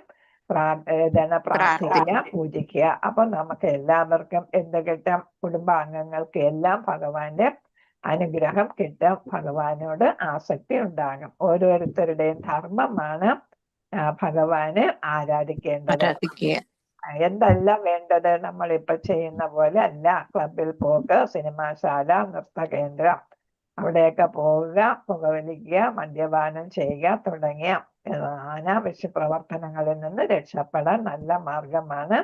പ്രാർത്ഥിക്കുക, പൂജിക്കുക. അപ്പൊ നമുക്ക് എല്ലാവർക്കും എന്ത് കിട്ടും, കുടുംബാംഗങ്ങൾക്ക് എല്ലാം ഭഗവാന്റെ അനുഗ്രഹം കിട്ടും, ഭഗവാനോട് ആസക്തി ഉണ്ടാകും. ഓരോരുത്തരുടെയും ധർമ്മമാണ് ഭഗവാന് ആരാധിക്കേണ്ടത്. എന്തല്ല വേണ്ടത്, നമ്മളിപ്പൊ ചെയ്യുന്ന പോലെ അല്ല. ക്ലബിൽ പോക്ക്, സിനിമാശാല, നൃത്തകേന്ദ്രം അവിടെയൊക്കെ പോവുക, പുകവലിക്കുക, മദ്യപാനം ചെയ്യുക തുടങ്ങിയ അനാവശ്യ പ്രവർത്തനങ്ങളിൽ നിന്ന് രക്ഷപ്പെടാൻ നല്ല മാർഗമാണ്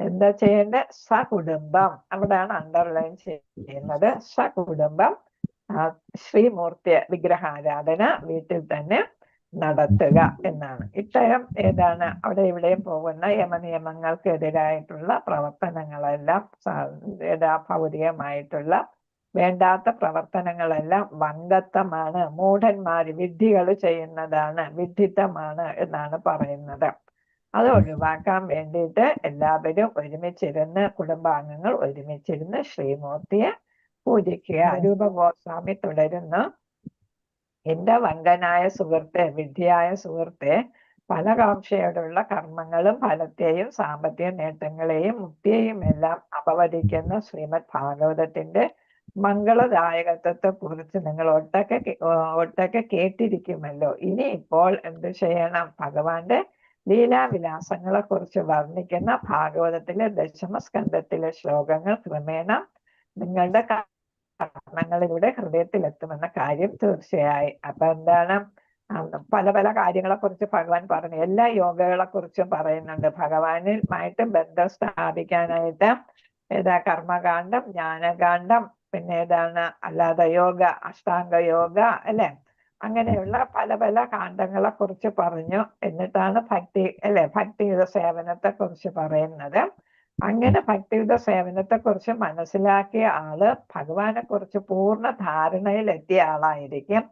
എന്താ ചെയ്യേണ്ടത്, സകുടുംബം. അവിടെയാണ് അണ്ടർലൈൻ ചെയ്യുന്നത്. സകുടുംബം ശ്രീമൂർത്തി വിഗ്രഹാരാധന വീട്ടിൽ തന്നെ നടത്തുക എന്നാണ്. ഇത്തരം ഏതാണ് അവിടെ ഇവിടെയും പോകുന്ന യമനിയമങ്ങൾക്കെതിരായിട്ടുള്ള പ്രവർത്തനങ്ങളെല്ലാം, ഭൗതികമായിട്ടുള്ള വേണ്ടാത്ത പ്രവർത്തനങ്ങളെല്ലാം വങ്കത്വമാണ്, മൂഢന്മാര്, വിഡ്ഢികൾ ചെയ്യുന്നതാണ്, വിഡ്ഢിത്തമാണ് എന്നാണ് പറയുന്നത്. അത് ഒഴിവാക്കാൻ വേണ്ടിയിട്ട് എല്ലാവരും ഒരുമിച്ചിരുന്ന്, കുടുംബാംഗങ്ങൾ ഒരുമിച്ചിരുന്ന് ശ്രീമൂർത്തിയെ പൂജിക്കുക. രൂപഗോസ്വാമി തുടരുന്നു, എന്റെ വങ്കനായ സുഹൃത്തെ, വിഡ്ഢിയായ സുഹൃത്തെ, ഫലകാംക്ഷയോടുള്ള കർമ്മങ്ങളും ഫലത്തെയും സാമ്പത്തിക നേട്ടങ്ങളെയും മുക്തിയെയും എല്ലാം അപവദിക്കുന്ന ശ്രീമദ് ഭാഗവതത്തിന്റെ മംഗളദായകത്വത്തെ കുറിച്ച് നിങ്ങൾ ഒട്ടൊക്കെ കേട്ടിരിക്കുമല്ലോ. ഇനി ഇപ്പോൾ എന്ത് ചെയ്യണം, ഭഗവാന്റെ ലീലാവിലാസങ്ങളെ കുറിച്ച് വർണ്ണിക്കുന്ന ഭാഗവതത്തിലെ ദശമസ്കന്ധത്തിലെ ശ്ലോകങ്ങൾ ക്രമേണ നിങ്ങളുടെ കർണങ്ങളിലൂടെ ഹൃദയത്തിലെത്തുമെന്ന കാര്യം തീർച്ചയായി. അപ്പൊ എന്താണ്, പല പല കാര്യങ്ങളെ കുറിച്ച് ഭഗവാൻ പറഞ്ഞു. എല്ലാ യോഗകളെ കുറിച്ചും പറയുന്നുണ്ട്. ഭഗവാനുമായിട്ട് ബന്ധം സ്ഥാപിക്കാനായിട്ട് കർമ്മകാന്ഡം, ജ്ഞാനകാന്ഡം, പിന്നെ ഏതാണ് അല്ലാതെ യോഗ, അഷ്ടാംഗ യോഗ അല്ലെ, അങ്ങനെയുള്ള പല പല കാണ്ഡങ്ങളെ കുറിച്ച് പറഞ്ഞു. എന്നിട്ടാണ് ഭക്തി ഭക്തിയുടെ സേവനത്തെ കുറിച്ച് പറയുന്നത്. അങ്ങനെ ഭക്തിയുത സേവനത്തെ കുറിച്ച് മനസ്സിലാക്കിയ ആള് ഭഗവാനെ കുറിച്ച് പൂർണ്ണ ധാരണയിലെത്തിയ ആളായിരിക്കും.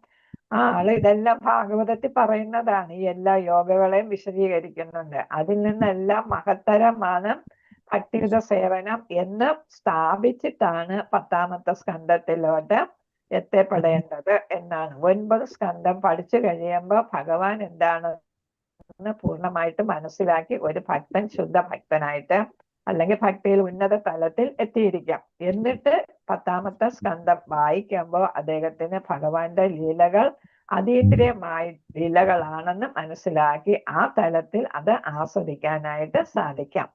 ആ ആള് ഇതെല്ലാം ഭാഗവതത്തിൽ പറയുന്നതാണ്. ഈ എല്ലാ യോഗകളെയും വിശദീകരിക്കുന്നുണ്ട്. അതിൽ നിന്നെല്ലാം മഹത്തരമാണ് ഭക്തിയുത സേവനം എന്ന് സ്ഥാപിച്ചിട്ടാണ് 10ാമത്തെ സ്കന്ധത്തിലോട്ട് എത്തപ്പെടേണ്ടത് എന്നാണ്. 9 സ്കന്ധം പഠിച്ചു കഴിയുമ്പോൾ ഭഗവാൻ എന്താണെന്ന് പൂർണ്ണമായിട്ട് മനസ്സിലാക്കി ഒരു ഭക്തൻ ശുദ്ധ ഭക്തനായിട്ട് അല്ലെങ്കിൽ ഭക്തിയിൽ ഉന്നത തലത്തിൽ എത്തിയിരിക്കാം. എന്നിട്ട് 10ാമത്തെ സ്കന്ധം വായിക്കുമ്പോൾ അദ്ദേഹത്തിന് ഭഗവാന്റെ ലീലകൾ അതീന്ദ്രിയമായ ലീലകളാണെന്ന് മനസ്സിലാക്കി ആ തലത്തിൽ അത് ആസ്വദിക്കാനായിട്ട് സാധിക്കാം.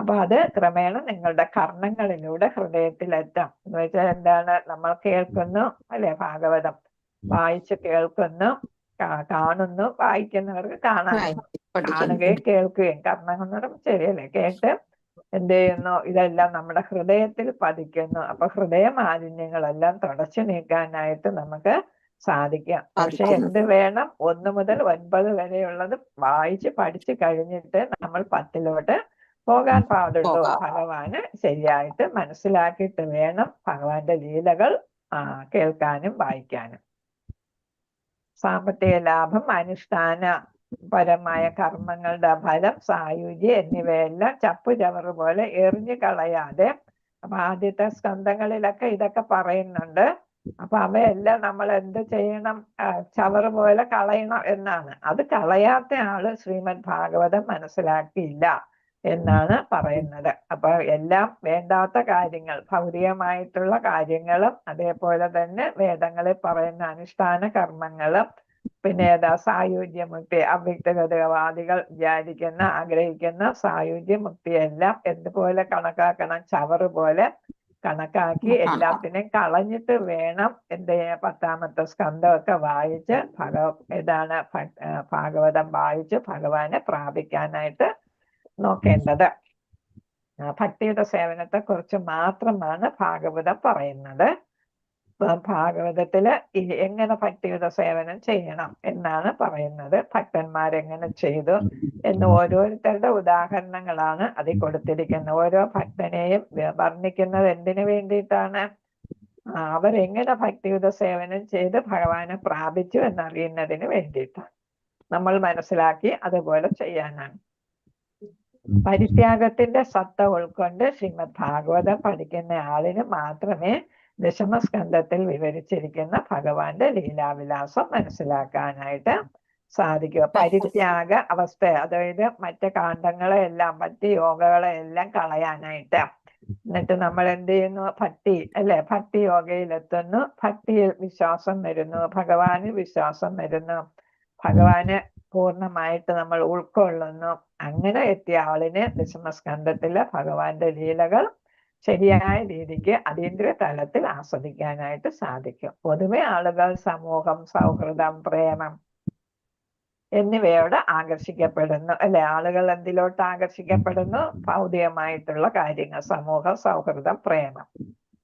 അപ്പൊ അത് ക്രമേണ നിങ്ങളുടെ കർണങ്ങളിലൂടെ ഹൃദയത്തിലെത്താം. എന്ന് വെച്ചാൽ എന്താണ്, നമ്മൾ കേൾക്കുന്നു അല്ലെ, ഭാഗവതം വായിച്ച് കേൾക്കുന്നു, കാണുന്നു, വായിക്കുന്നവർക്ക് കാണാനും കാണുകയും കേൾക്കുകയും കർണങ്ങൾ ശരിയല്ലേ, കേട്ട് എന്ത് ചെയ്യുന്നു, ഇതെല്ലാം നമ്മുടെ ഹൃദയത്തിൽ പതിക്കുന്നു. അപ്പൊ ഹൃദയ മാലിന്യങ്ങളെല്ലാം തുടച്ചു നീക്കാനായിട്ട് നമുക്ക് സാധിക്കാം. പക്ഷെ എന്ത് വേണം, 1 മുതൽ 9 വരെയുള്ളത് വായിച്ച് പഠിച്ചു കഴിഞ്ഞിട്ട് നമ്മൾ 10ലോട്ട് പോകാൻ പാടുള്ളൂ. ഭഗവാന് ശരിയായിട്ട് മനസ്സിലാക്കിയിട്ട് വേണം ഭഗവാന്റെ ലീലകൾ കേൾക്കാനും വായിക്കാനും. സാമ്പത്തിക ലാഭം, അനുഷ്ഠാന പരമായ കർമ്മങ്ങളുടെ ഫലം, സായുജ്യം എന്നിവയെല്ലാം ചപ്പുചവറ് പോലെ എറിഞ്ഞു കളയാതെ, അപ്പൊ ആദ്യത്തെ സ്കന്ധങ്ങളിലൊക്കെ ഇതൊക്കെ പറയുന്നുണ്ട്. അപ്പൊ അവയെല്ലാം നമ്മൾ എന്ത് ചെയ്യണം, ചവറ് പോലെ കളയണം എന്നാണ്. അത് കളയാത്ത ആള് ശ്രീമദ് ഭാഗവതം മനസ്സിലാക്കിയില്ല എന്നാണ് പറയുന്നത്. അപ്പൊ എല്ലാം വേണ്ടാത്ത കാര്യങ്ങൾ, ഭൗതികമായിട്ടുള്ള കാര്യങ്ങളും അതേപോലെ തന്നെ വേദങ്ങളിൽ പറയുന്ന അനുഷ്ഠാന കർമ്മങ്ങളും, പിന്നെ സായുജ്യമുക്തി, അവ്യക്തഗതവാദികൾ വിചാരിക്കുന്ന ആഗ്രഹിക്കുന്ന സായുജ്യമുക്തിയെല്ലാം എന്തുപോലെ കണക്കാക്കണം, ചവറ് പോലെ കണക്കാക്കി എല്ലാത്തിനെയും കളഞ്ഞിട്ട് വേണം എന്ത് ചെയ്യാൻ 10ാമത്തെ സ്കന്ധമൊക്കെ വായിച്ച് ഭാഗവതം വായിച്ച് ഭഗവാനെ പ്രാപിക്കാനായിട്ട് നോക്കേണ്ടത്. ഭക്തിയുടെ സേവനത്തെ കുറിച്ച് മാത്രമാണ് ഭാഗവതം പറയുന്നത്. ഭാഗവതത്തില് എങ്ങനെ ഭക്തിയുടെ സേവനം ചെയ്യണം എന്നാണ് പറയുന്നത്. ഭക്തന്മാരെങ്ങനെ ചെയ്തു എന്ന് ഓരോരുത്തരുടെ ഉദാഹരണങ്ങളാണ് അതിൽ കൊടുത്തിരിക്കുന്നത്. ഓരോ ഭക്തനെയും വർണ്ണിക്കുന്നത് എന്തിനു വേണ്ടിയിട്ടാണ്, അവരെങ്ങനെ ഭക്തിയുത സേവനം ചെയ്ത് ഭഗവാനെ പ്രാപിച്ചു എന്നറിയുന്നതിന് വേണ്ടിയിട്ടാണ്. നമ്മൾ മനസ്സിലാക്കി അതുപോലെ ചെയ്യാനാണ്. പരിത്യാഗത്തിന്റെ സത്ത ഉൾക്കൊണ്ട് ശ്രീമദ് ഭാഗവതം പഠിക്കുന്ന ആളിന് മാത്രമേ ദശമസ്കന്ധത്തിൽ വിവരിച്ചിരിക്കുന്ന ഭഗവാന്റെ ലീലാവിലാസം മനസ്സിലാക്കാനായിട്ട് സാധിക്കുക. പരിത്യാഗ അവസ്ഥ, അതായത് മറ്റ് കാണ്ഡങ്ങളെ എല്ലാം, മറ്റ് യോഗകളെ എല്ലാം കളയാനായിട്ട്. എന്നിട്ട് നമ്മൾ എന്ത് ചെയ്യുന്നു, ഭക്തി യോഗയിലെത്തുന്നു, ഭക്തിയിൽ വിശ്വാസം വരുന്നു, ഭഗവാന് വിശ്വാസം വരുന്നു, ഭഗവാന് പൂർണ്ണമായിട്ട് നമ്മൾ ഉൾക്കൊള്ളുന്നു. അങ്ങനെ എത്തിയ ആളിന് ദശമസ്കന്ധത്തില് ഭഗവാന്റെ ലീലകൾ ശരിയായ രീതിക്ക് അതീന്ദ്രിയ തലത്തിൽ ആസ്വദിക്കാനായിട്ട് സാധിക്കും. പൊതുവെ ആളുകൾ സമൂഹം, സൗഹൃദം, പ്രേമം എന്നിവയോട് ആകർഷിക്കപ്പെടുന്നു അല്ലെ. ആളുകൾ എന്തിലോട്ട് ആകർഷിക്കപ്പെടുന്നു, ഭൗതികമായിട്ടുള്ള കാര്യങ്ങൾ, സമൂഹം, സൗഹൃദം, പ്രേമം,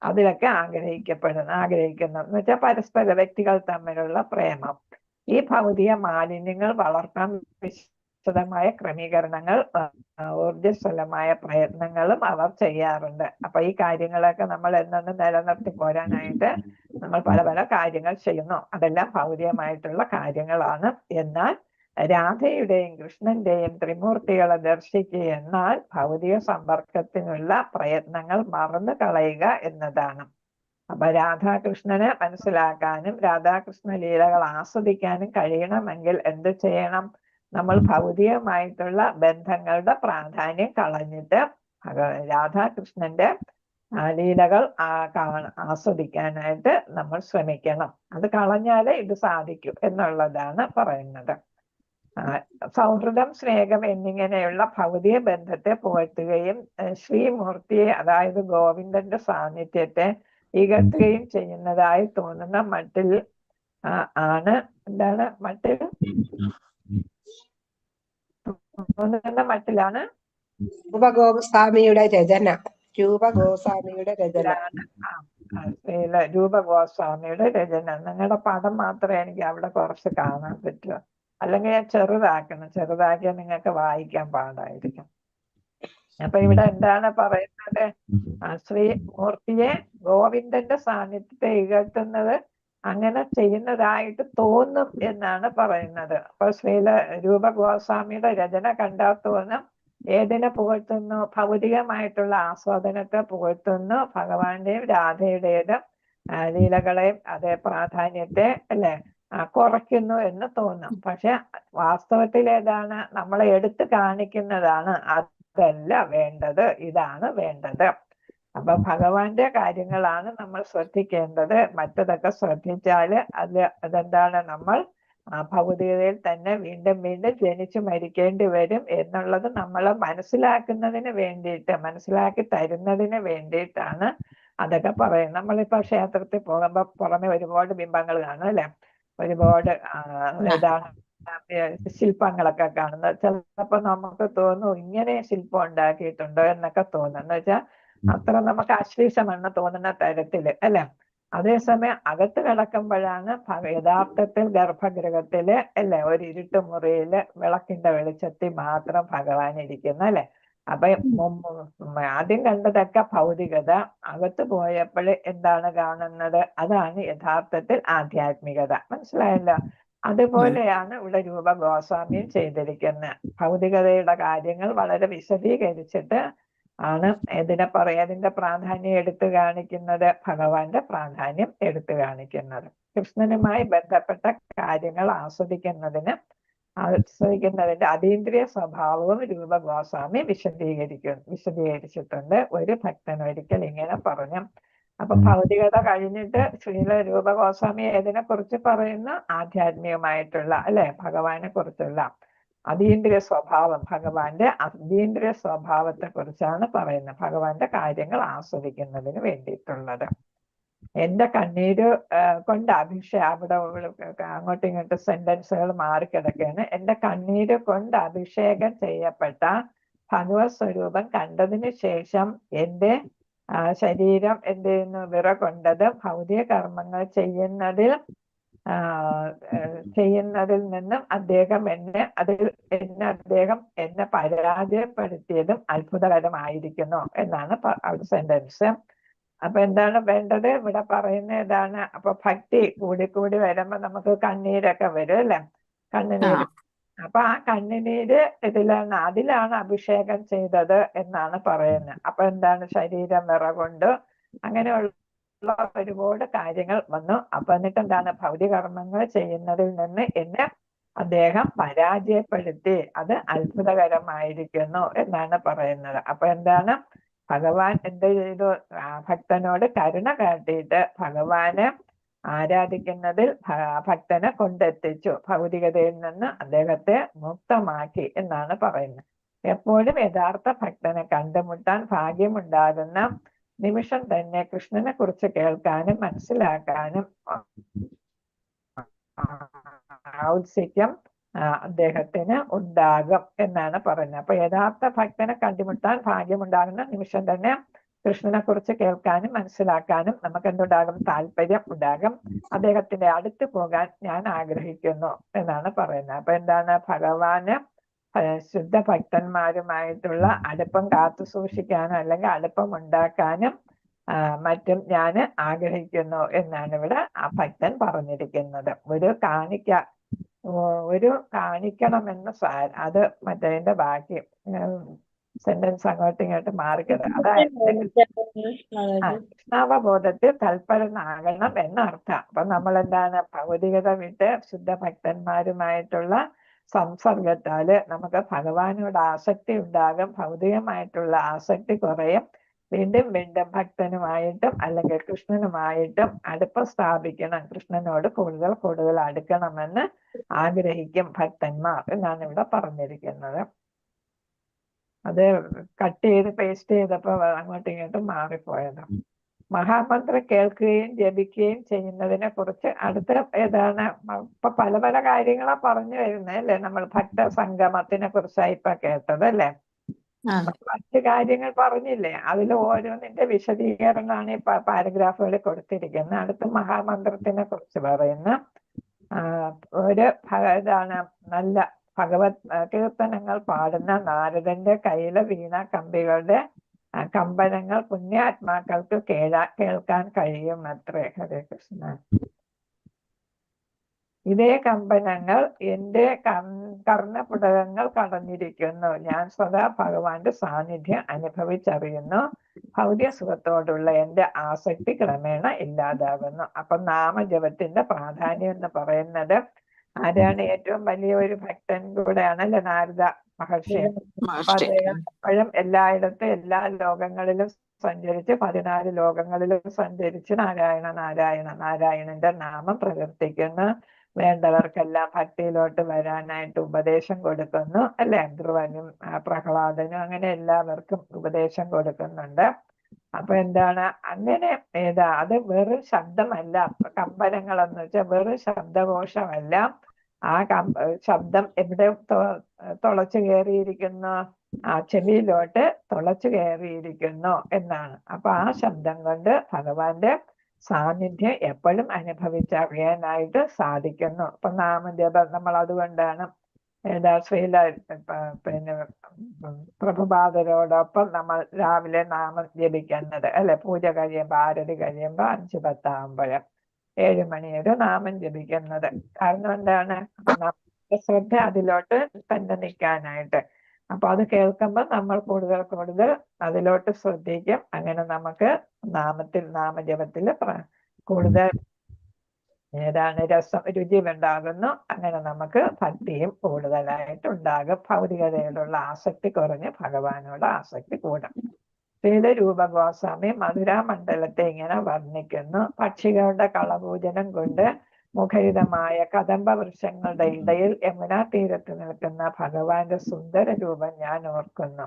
അതിലൊക്കെ ആഗ്രഹിക്കുന്നു എന്ന് വെച്ചാൽ പരസ്പര വ്യക്തികൾ തമ്മിലുള്ള പ്രേമം. ഈ ഭൗതിക മാലിന്യങ്ങൾ വളർത്താൻ വിശദമായ ക്രമീകരണങ്ങൾ, ഊർജ്ജസ്വലമായ പ്രയത്നങ്ങളും അവർ ചെയ്യാറുണ്ട്. അപ്പൊ ഈ കാര്യങ്ങളൊക്കെ നമ്മൾ എന്നു നിലനിർത്തി പോരാനായിട്ട് നമ്മൾ പല പല കാര്യങ്ങൾ ചെയ്യുന്നു. അതെല്ലാം ഭൗതികമായിട്ടുള്ള കാര്യങ്ങളാണ്. എന്നാൽ രാധയുടെയും കൃഷ്ണന്റെയും ത്രിമൂർത്തികളെ ദർശിക്കുക എന്നാൽ ഭൗതിക സമ്പർക്കത്തിനുള്ള പ്രയത്നങ്ങൾ മറന്നു കളയുക എന്നതാണ്. അപ്പൊ രാധാകൃഷ്ണനെ മനസ്സിലാക്കാനും രാധാകൃഷ്ണ ലീലകൾ ആസ്വദിക്കാനും കഴിയണമെങ്കിൽ എന്ത് ചെയ്യണം, നമ്മൾ ഭൗതികമായിട്ടുള്ള ബന്ധങ്ങളുടെ പ്രാധാന്യം കളഞ്ഞിട്ട് രാധാകൃഷ്ണന്റെ ലീലകൾ ആസ്വദിക്കാനായിട്ട് നമ്മൾ ശ്രമിക്കണം. അത് കളഞ്ഞാലേ ഇത് സാധിക്കൂ എന്നുള്ളതാണ് പറയുന്നത്. സൗഹൃദം, സ്നേഹം എന്നിങ്ങനെയുള്ള ഭൗതിക ബന്ധത്തെ പുകഴ്ത്തുകയും ശ്രീമൂർത്തിയെ, അതായത് ഗോവിന്ദന്റെ സാന്നിധ്യത്തെ ഇകഴ്ത്തുകയും ചെയ്യുന്നതായി തോന്നുന്ന മട്ടിൽ ആണ് തോന്നുന്ന മട്ടിലാണ് രൂപഗോസ്വാമിയുടെ രചന. രൂപഗോസ്വാമിയുടെ രചന. നിങ്ങളുടെ പടം മാത്രമേ എനിക്ക് അവിടെ കുറച്ച് കാണാൻ പറ്റുക. അല്ലെങ്കിൽ ഞാൻ ചെറുതാക്കണം. ചെറുതാക്കിയാൽ നിങ്ങൾക്ക് വായിക്കാൻ പാടായിരിക്കും. അപ്പൊ ഇവിടെ എന്താണ് പറയുന്നത്? ശ്രീ മൂർത്തിയെ ഗോവിന്ദന്റെ സാന്നിധ്യത്തെ ഇകഴ്ത്തുന്നത് അങ്ങനെ ചെയ്യുന്നതായിട്ട് തോന്നും എന്നാണ് പറയുന്നത്. അപ്പൊ ശ്രീല രൂപ ഗോസ്വാമിയുടെ രചന കണ്ടാൽ തോന്നും ഏതിനെ പുകഴ്ത്തുന്നു? ഭൗതികമായിട്ടുള്ള ആസ്വാദനത്തെ പുകഴ്ത്തുന്നു. ഭഗവാന്റെയും രാധയുടേതും ലീലകളെയും അതേ പ്രാധാന്യത്തെ അല്ലെ കുറയ്ക്കുന്നു എന്ന് തോന്നും. പക്ഷെ വാസ്തവത്തിൽ ഏതാണ്? നമ്മളെ എടുത്തു കാണിക്കുന്നതാണ് അതല്ല വേണ്ടത്, ഇതാണ് വേണ്ടത്. അപ്പൊ ഭഗവാന്റെ കാര്യങ്ങളാണ് നമ്മൾ ശ്രദ്ധിക്കേണ്ടത്. മറ്റതൊക്കെ ശ്രദ്ധിച്ചാല് അതെന്താണ്? നമ്മൾ ഭൗതികതയിൽ തന്നെ വീണ്ടും വീണ്ടും ജനിച്ചു മരിക്കേണ്ടി വരും എന്നുള്ളത് നമ്മളെ മനസ്സിലാക്കുന്നതിന് വേണ്ടിയിട്ട്, മനസ്സിലാക്കി തരുന്നതിന് വേണ്ടിയിട്ടാണ് അതൊക്കെ പറയുന്നത്. നമ്മളിപ്പോ ക്ഷേത്രത്തിൽ പോകുമ്പോ പുറമെ ഒരുപാട് ബിംബങ്ങൾ കാണും അല്ലെ, ഒരുപാട് ഇതാണ് ശില്പങ്ങളൊക്കെ കാണുന്നത്. ചിലപ്പോ നമുക്ക് തോന്നും ഇങ്ങനെ ശില്പം ഉണ്ടാക്കിയിട്ടുണ്ടോ എന്നൊക്കെ തോന്നും. എന്ന് വെച്ചാൽ അത്ര നമുക്ക് അശ്ലീഷമെന്ന് തോന്നുന്ന തരത്തില് അല്ലെ. അതേസമയം അകത്ത് കിടക്കുമ്പോഴാണ് യഥാർത്ഥത്തിൽ ഗർഭഗൃഹത്തില് അല്ലെ ഒരു ഇരുട്ട് മുറിയില് വിളക്കിന്റെ വെളിച്ചത്തിൽ മാത്രം ഭഗവാൻ ഇരിക്കുന്നു അല്ലെ. അപ്പൊ ആദ്യം കണ്ടതൊക്കെ ഭൗതികത, അകത്ത് പോയപ്പോൾ എന്താണ് കാണുന്നത്? അതാണ് യഥാർത്ഥത്തിൽ ആധ്യാത്മികത. മനസ്സിലായല്ലോ? അതുപോലെയാണ് ഇവിടെ രൂപ ഗോസ്വാമിയും ചെയ്തിരിക്കുന്നത്. ഭൗതികതയുടെ കാര്യങ്ങൾ വളരെ വിശദീകരിച്ചിട്ട് ആണ് അതിന്റെ പ്രാധാന്യം എടുത്തു കാണിക്കുന്നത്, ഭഗവാന്റെ പ്രാധാന്യം എടുത്തു കാണിക്കുന്നത്. കൃഷ്ണനുമായി ബന്ധപ്പെട്ട കാര്യങ്ങൾ ആസ്വദിക്കുന്നതിന്റെ അതീന്ദ്രിയ സ്വഭാവവും രൂപ ഗോസ്വാമി വിശദീകരിച്ചിട്ടുണ്ട്. ഒരു ഭക്തൻ ഒരിക്കൽ ഇങ്ങനെ പറഞ്ഞു. അപ്പൊ ഭൗതികത കഴിഞ്ഞിട്ട് ശ്രീല രൂപ ഗോസ്വാമി ഏതിനെ കുറിച്ച് പറയുന്നു? ആധ്യാത്മികമായിട്ടുള്ള അല്ലെ ഭഗവാനെ കുറിച്ചുള്ള അതീന്ദ്രിയ സ്വഭാവം, ഭഗവാന്റെ അതീന്ദ്രിയ സ്വഭാവത്തെ കുറിച്ചാണ് പറയുന്നത്. ഭഗവാന്റെ കാര്യങ്ങൾ ആസ്വദിക്കുന്നതിന് വേണ്ടിയിട്ടുള്ളത്. എന്റെ കണ്ണീര് കൊണ്ട് അവിടെ അങ്ങോട്ടും ഇങ്ങോട്ടും സെന്റൻസുകൾ മാറിക്കിടക്കുകയാണ്. എന്റെ കണ്ണീര് കൊണ്ട് അഭിഷേകം ചെയ്യപ്പെട്ട ഭഗവത് സ്വരൂപം കണ്ടതിന് ശേഷം എന്റെ ശരീരം എന്ത് ചെയ്യുന്നു? വിറകൊണ്ടത് ഭൗതിക കർമ്മങ്ങൾ ചെയ്യുന്നതിൽ നിന്നും അദ്ദേഹം എന്നെ പരാജയപ്പെടുത്തിയതും അത്ഭുതകരമായിരിക്കുന്നു എന്നാണ് സെന്റൻസ്. അപ്പൊ എന്താണ് വേണ്ടത്? ഇവിടെ പറയുന്ന ഏതാണ്? അപ്പൊ ഭക്തി കൂടിക്കൂടി വരുമ്പോ നമുക്ക് കണ്ണീരൊക്കെ വരും അല്ലെ, കണ്ണുനീര്. അപ്പൊ ആ കണ്ണുനീര് അതിലാണ് അഭിഷേകം ചെയ്തത് എന്നാണ് പറയുന്നത്. അപ്പൊ എന്താണ്? ശരീരം വിറകൊണ്ട് അങ്ങനെയുള്ള ഒരുപാട് കാര്യങ്ങൾ വന്നു. അപ്പൊ എന്നിട്ട് എന്താണ്? ഭൗതിക കർമ്മങ്ങൾ ചെയ്യുന്നതിൽ നിന്ന് എന്നെ അദ്ദേഹം പരാജയപ്പെടുത്തി, അത് അത്ഭുതകരമായിരിക്കുന്നു എന്നാണ് പറയുന്നത്. അപ്പൊ എന്താണ്? ഭഗവാൻ എന്ത് ചെയ്തു? ഭക്തനോട് കരുണ കാട്ടിയിട്ട് ഭഗവാനെ ആരാധിക്കുന്നതിൽ ഭക്തനെ കൊണ്ടെത്തിച്ചു, ഭൗതികതയിൽ നിന്ന് അദ്ദേഹത്തെ മുക്തമാക്കി എന്നാണ് പറയുന്നത്. എപ്പോഴും യഥാർത്ഥ ഭക്തനെ കണ്ടുമുട്ടാൻ ഭാഗ്യമുണ്ടാകുന്ന നിമിഷം തന്നെ കൃഷ്ണനെ കുറിച്ച് കേൾക്കാനും മനസ്സിലാക്കാനും ഔത്സുക്യം അദ്ദേഹത്തിന് ഉണ്ടാകും എന്നാണ് പറയുന്നത്. അപ്പൊ യഥാർത്ഥ ഭക്തനെ കണ്ടുമുട്ടാൻ ഭാഗ്യമുണ്ടാകുന്ന നിമിഷം തന്നെ കൃഷ്ണനെ കുറിച്ച് കേൾക്കാനും മനസ്സിലാക്കാനും നമുക്ക് എന്തുണ്ടാകും? താല്പര്യം ഉണ്ടാകും. അദ്ദേഹത്തിന്റെ അടുത്ത് പോകാൻ ഞാൻ ആഗ്രഹിക്കുന്നു എന്നാണ് പറയുന്നത്. അപ്പൊ എന്താണ്? ഭഗവാന് ശുദ്ധ ഭക്തന്മാരുമായിട്ടുള്ള അടുപ്പം കാത്തു സൂക്ഷിക്കാനും അല്ലെങ്കിൽ അടുപ്പം ഉണ്ടാക്കാനും മറ്റും ഞാൻ ആഗ്രഹിക്കുന്നു എന്നാണ് ഇവിടെ ആ ഭക്തൻ പറഞ്ഞിരിക്കുന്നത്. ഒരു കാണിക്കണമെന്ന് അത് മറ്റേതിന്റെ ബാക്കി സെന്റൻസ് അങ്ങോട്ടും ഇങ്ങോട്ടും മാറിക്കിട. അതായത് കൃഷ്ണാവബോധത്തിൽ തൽപരനാകണം എന്നർത്ഥം. അപ്പൊ നമ്മൾ എന്താണ്? ഭൗതികത വിട്ട് ശുദ്ധ ഭക്തന്മാരുമായിട്ടുള്ള സംസർഗത്താല് നമുക്ക് ഭഗവാനോട് ആസക്തി ഉണ്ടാകും, ഭൗതികമായിട്ടുള്ള ആസക്തി കുറയും. വീണ്ടും വീണ്ടും ഭക്തനുമായിട്ടും അല്ലെങ്കിൽ കൃഷ്ണനുമായിട്ടും അടുപ്പം സ്ഥാപിക്കണം, കൃഷ്ണനോട് കൂടുതൽ കൂടുതൽ അടുക്കണമെന്ന് ആഗ്രഹിക്കും ഭക്തന്മാർ എന്നാണ് ഇവിടെ പറഞ്ഞിരിക്കുന്നത്. അത് കട്ട് ചെയ്ത് പേസ്റ്റ് ചെയ്തപ്പോ അങ്ങോട്ടും ഇങ്ങോട്ടും മാറിപ്പോയത്. മഹാമന്ത്രം കേൾക്കുകയും ജപിക്കുകയും ചെയ്യുന്നതിനെ കുറിച്ച് അടുത്ത ഏതാണ്? ഇപ്പൊ പല പല കാര്യങ്ങളാ പറഞ്ഞു വരുന്നത് അല്ലെ. നമ്മൾ ഭക്ത സംഗമത്തിനെ കുറിച്ചായി ഇപ്പൊ കേട്ടത് അല്ലെ. മറ്റു കാര്യങ്ങൾ പറഞ്ഞില്ലേ, അതിൽ ഓരോന്നിന്റെ വിശദീകരണമാണ് ഈ പാരഗ്രാഫുകളിൽ കൊടുത്തിരിക്കുന്നത്. അടുത്ത മഹാമന്ത്രത്തിനെ കുറിച്ച് പറയുന്ന ഒരു ഇതാണ് നല്ല ഭഗവത് കീർത്തനങ്ങൾ പാടുന്ന നാരദന്റെ കയ്യിലെ വീണ കമ്പികളുടെ കമ്പനങ്ങൾ പുണ്യാത്മാക്കൾക്ക് കേൾക്കാൻ കഴിയും അത്രേ. ഹരേ കൃഷ്ണ. ഇതേ കമ്പനങ്ങൾ എന്റെ കർണപുടകങ്ങൾ കടന്നിരിക്കുന്നു. ഞാൻ സദാ ഭഗവാന്റെ സാന്നിധ്യം അനുഭവിച്ചറിയുന്നു. ഭൗതിക സുഖത്തോടുള്ള എന്റെ ആസക്തി ക്രമേണ ഇല്ലാതാകുന്നു. അപ്പൊ നാമജപത്തിന്റെ പ്രാധാന്യം എന്ന് പറയുന്നത് ആരാണ്? ഏറ്റവും വലിയ ഒരു ഭക്തൻ കൂടെയാണല്ലോ നാരദ മഹർഷി. അദ്ദേഹം എല്ലായിടത്തും എല്ലാ ലോകങ്ങളിലും സഞ്ചരിച്ച് 14 ലോകങ്ങളിലും സഞ്ചരിച്ച് നാരായണ നാരായണ നാരായണന്റെ നാമം പ്രകീർത്തിക്കുന്നു. വേണ്ടവർക്കെല്ലാം ഭക്തിയിലോട്ട് വരാനായിട്ട് ഉപദേശം കൊടുക്കുന്നു അല്ലെ. ധ്രുവനും പ്രഹ്ലാദനും അങ്ങനെ എല്ലാവർക്കും ഉപദേശം കൊടുക്കുന്നുണ്ട്. അപ്പൊ എന്താണ് അങ്ങനെ അത് വെറും ശബ്ദമല്ല. കമ്പനങ്ങൾ എന്ന് വെച്ചാൽ വെറും ശബ്ദകോശമല്ല. ആ ശബ്ദം എവിടെ തുളച്ചു കയറിയിരിക്കുന്നു? ആ ചെവിയിലോട്ട് തുളച്ചു കയറിയിരിക്കുന്നു എന്നാണ്. അപ്പൊ ആ ശബ്ദം കൊണ്ട് ഭഗവാന്റെ സാന്നിധ്യം എപ്പോഴും അനുഭവിച്ചറിയാനായിട്ട് സാധിക്കുന്നു. അപ്പൊ നാമജപം നമ്മൾ അതുകൊണ്ടാണ് ശ്രീല പിന്നെ പ്രഭുപാദരോടൊപ്പം നമ്മൾ രാവിലെ നാമം ജപിക്കുന്നത് അല്ലെ. പൂജ കഴിയുമ്പോ ആരതി കഴിയുമ്പോ 5-10 ആകുമ്പോഴ് 7 മണി വരെ നാമം ജപിക്കുന്നത്. കാരണം എന്താണ്? ശ്രദ്ധ അതിലോട്ട് തന്നെ നിൽക്കാനായിട്ട്. അപ്പൊ അത് കേൾക്കുമ്പോൾ നമ്മൾ കൂടുതൽ അതിലോട്ട് ശ്രദ്ധിക്കും. അങ്ങനെ നമുക്ക് നാമജപത്തിൽ കൂടുതൽ രുചി ഉണ്ടാകുന്നു. അങ്ങനെ നമുക്ക് ഭക്തിയും കൂടുതലായിട്ട് ഉണ്ടാകും. ഭൗതികതയോടുള്ള ആസക്തി കുറഞ്ഞ് ഭഗവാനോട് ആസക്തി കൂടും. ശ്രീലരൂപ ഗോസ്വാമി മധുരാമണ്ഡലത്തെ ഇങ്ങനെ വർണ്ണിക്കുന്നു. പക്ഷികളുടെ കളപൂജനം കൊണ്ട് മുഖരിതമായ കദംബ വൃക്ഷങ്ങളുടെ ഇടയിൽ യമുനാ തീരത്ത് നിൽക്കുന്ന ഭഗവാന്റെ സുന്ദര രൂപം ഞാൻ ഓർക്കുന്നു.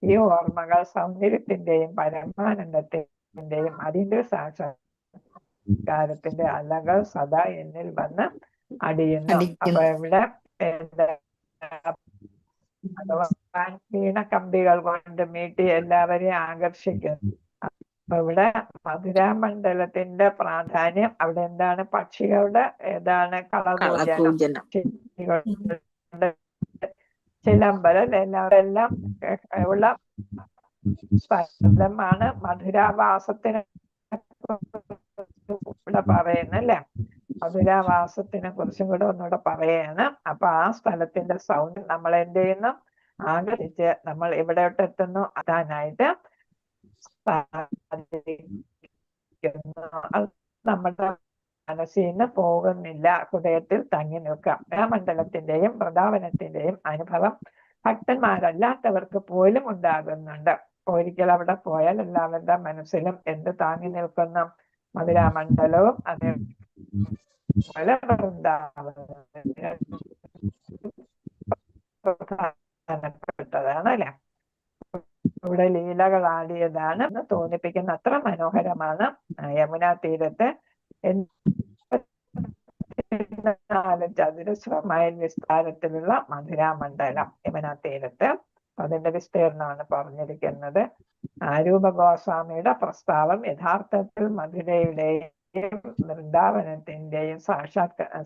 ഈ ഓർമ്മകൾ സൗന്ദര്യത്തിന്റെയും പരമാനന്ദത്തിന്റെയും അതിന്റെ സാക്ഷാത്കാരത്തിന്റെ അലകൾ സദാ എന്നിൽ വന്ന് അടിയുന്നു. അപ്പൊ ഇവിടെ ഭഗവാൻ വീണക്കമ്പികൾ കൊണ്ട് മീട്ടി എല്ലാവരെയും ആകർഷിക്കുന്നു. അപ്പൊ ഇവിടെ മധുരാമണ്ഡലത്തിന്റെ പ്രാധാന്യം അവിടെ എന്താണ്? പക്ഷികളുടെ കളപൂജനം, ചിലമ്പലം എല്ലാവരെല്ലാം ഉള്ള സ്ഥലമാണ്. മധുരാവാസത്തിന് ഇവിടെ പറയുന്നല്ലേ. മധുരാവാസത്തിനെ കുറിച്ചും കൂടെ ഒന്നുകൂടെ പറയാണ്. അപ്പൊ ആ സ്ഥലത്തിന്റെ സൗണ്ട് നമ്മൾ എന്ത് ചെയ്യുന്നു? ആഗ്രഹിച്ച് നമ്മൾ ഇവിടോട്ട് എത്തുന്നു. അതാനായിട്ട് അത് നമ്മുടെ മനസ്സിൽ നിന്ന് പോകുന്നില്ല, ഹൃദയത്തിൽ തങ്ങി നിൽക്കാം. മണ്ഡലത്തിന്റെയും വൃന്ദാവനത്തിന്റെയും അനുഭവം ഭക്തന്മാരല്ലാത്തവർക്ക് പോലും ഉണ്ടാകുന്നുണ്ട്. ഒരിക്കൽ അവിടെ പോയാൽ എല്ലാവരുടെ മനസ്സിലും എന്ത് താങ്ങി നിൽക്കുന്ന മധുരാമണ്ഡലവും അതേപോലെ പ്രധാനപ്പെട്ടതാണ് അല്ലെ. ഇവിടെ ലീലകൾ ആടിയതാണ് എന്ന് തോന്നിപ്പിക്കുന്ന അത്ര മനോഹരമാണ് യമുനാ തീരത്ത്. ചതുരശ്ര മൈൽ വിസ്താരത്തിലുള്ള മധുരാമണ്ഡലം യമുനാ തീരത്ത്. അതിന്റെ വിസ്തീർണമാണ് പറഞ്ഞിരിക്കുന്നത്. ആരൂപ ഗോസ്വാമിയുടെ പ്രസ്താവം യഥാർത്ഥത്തിൽ മധുരയുടെയും വൃന്ദാവനത്തിന്റെയും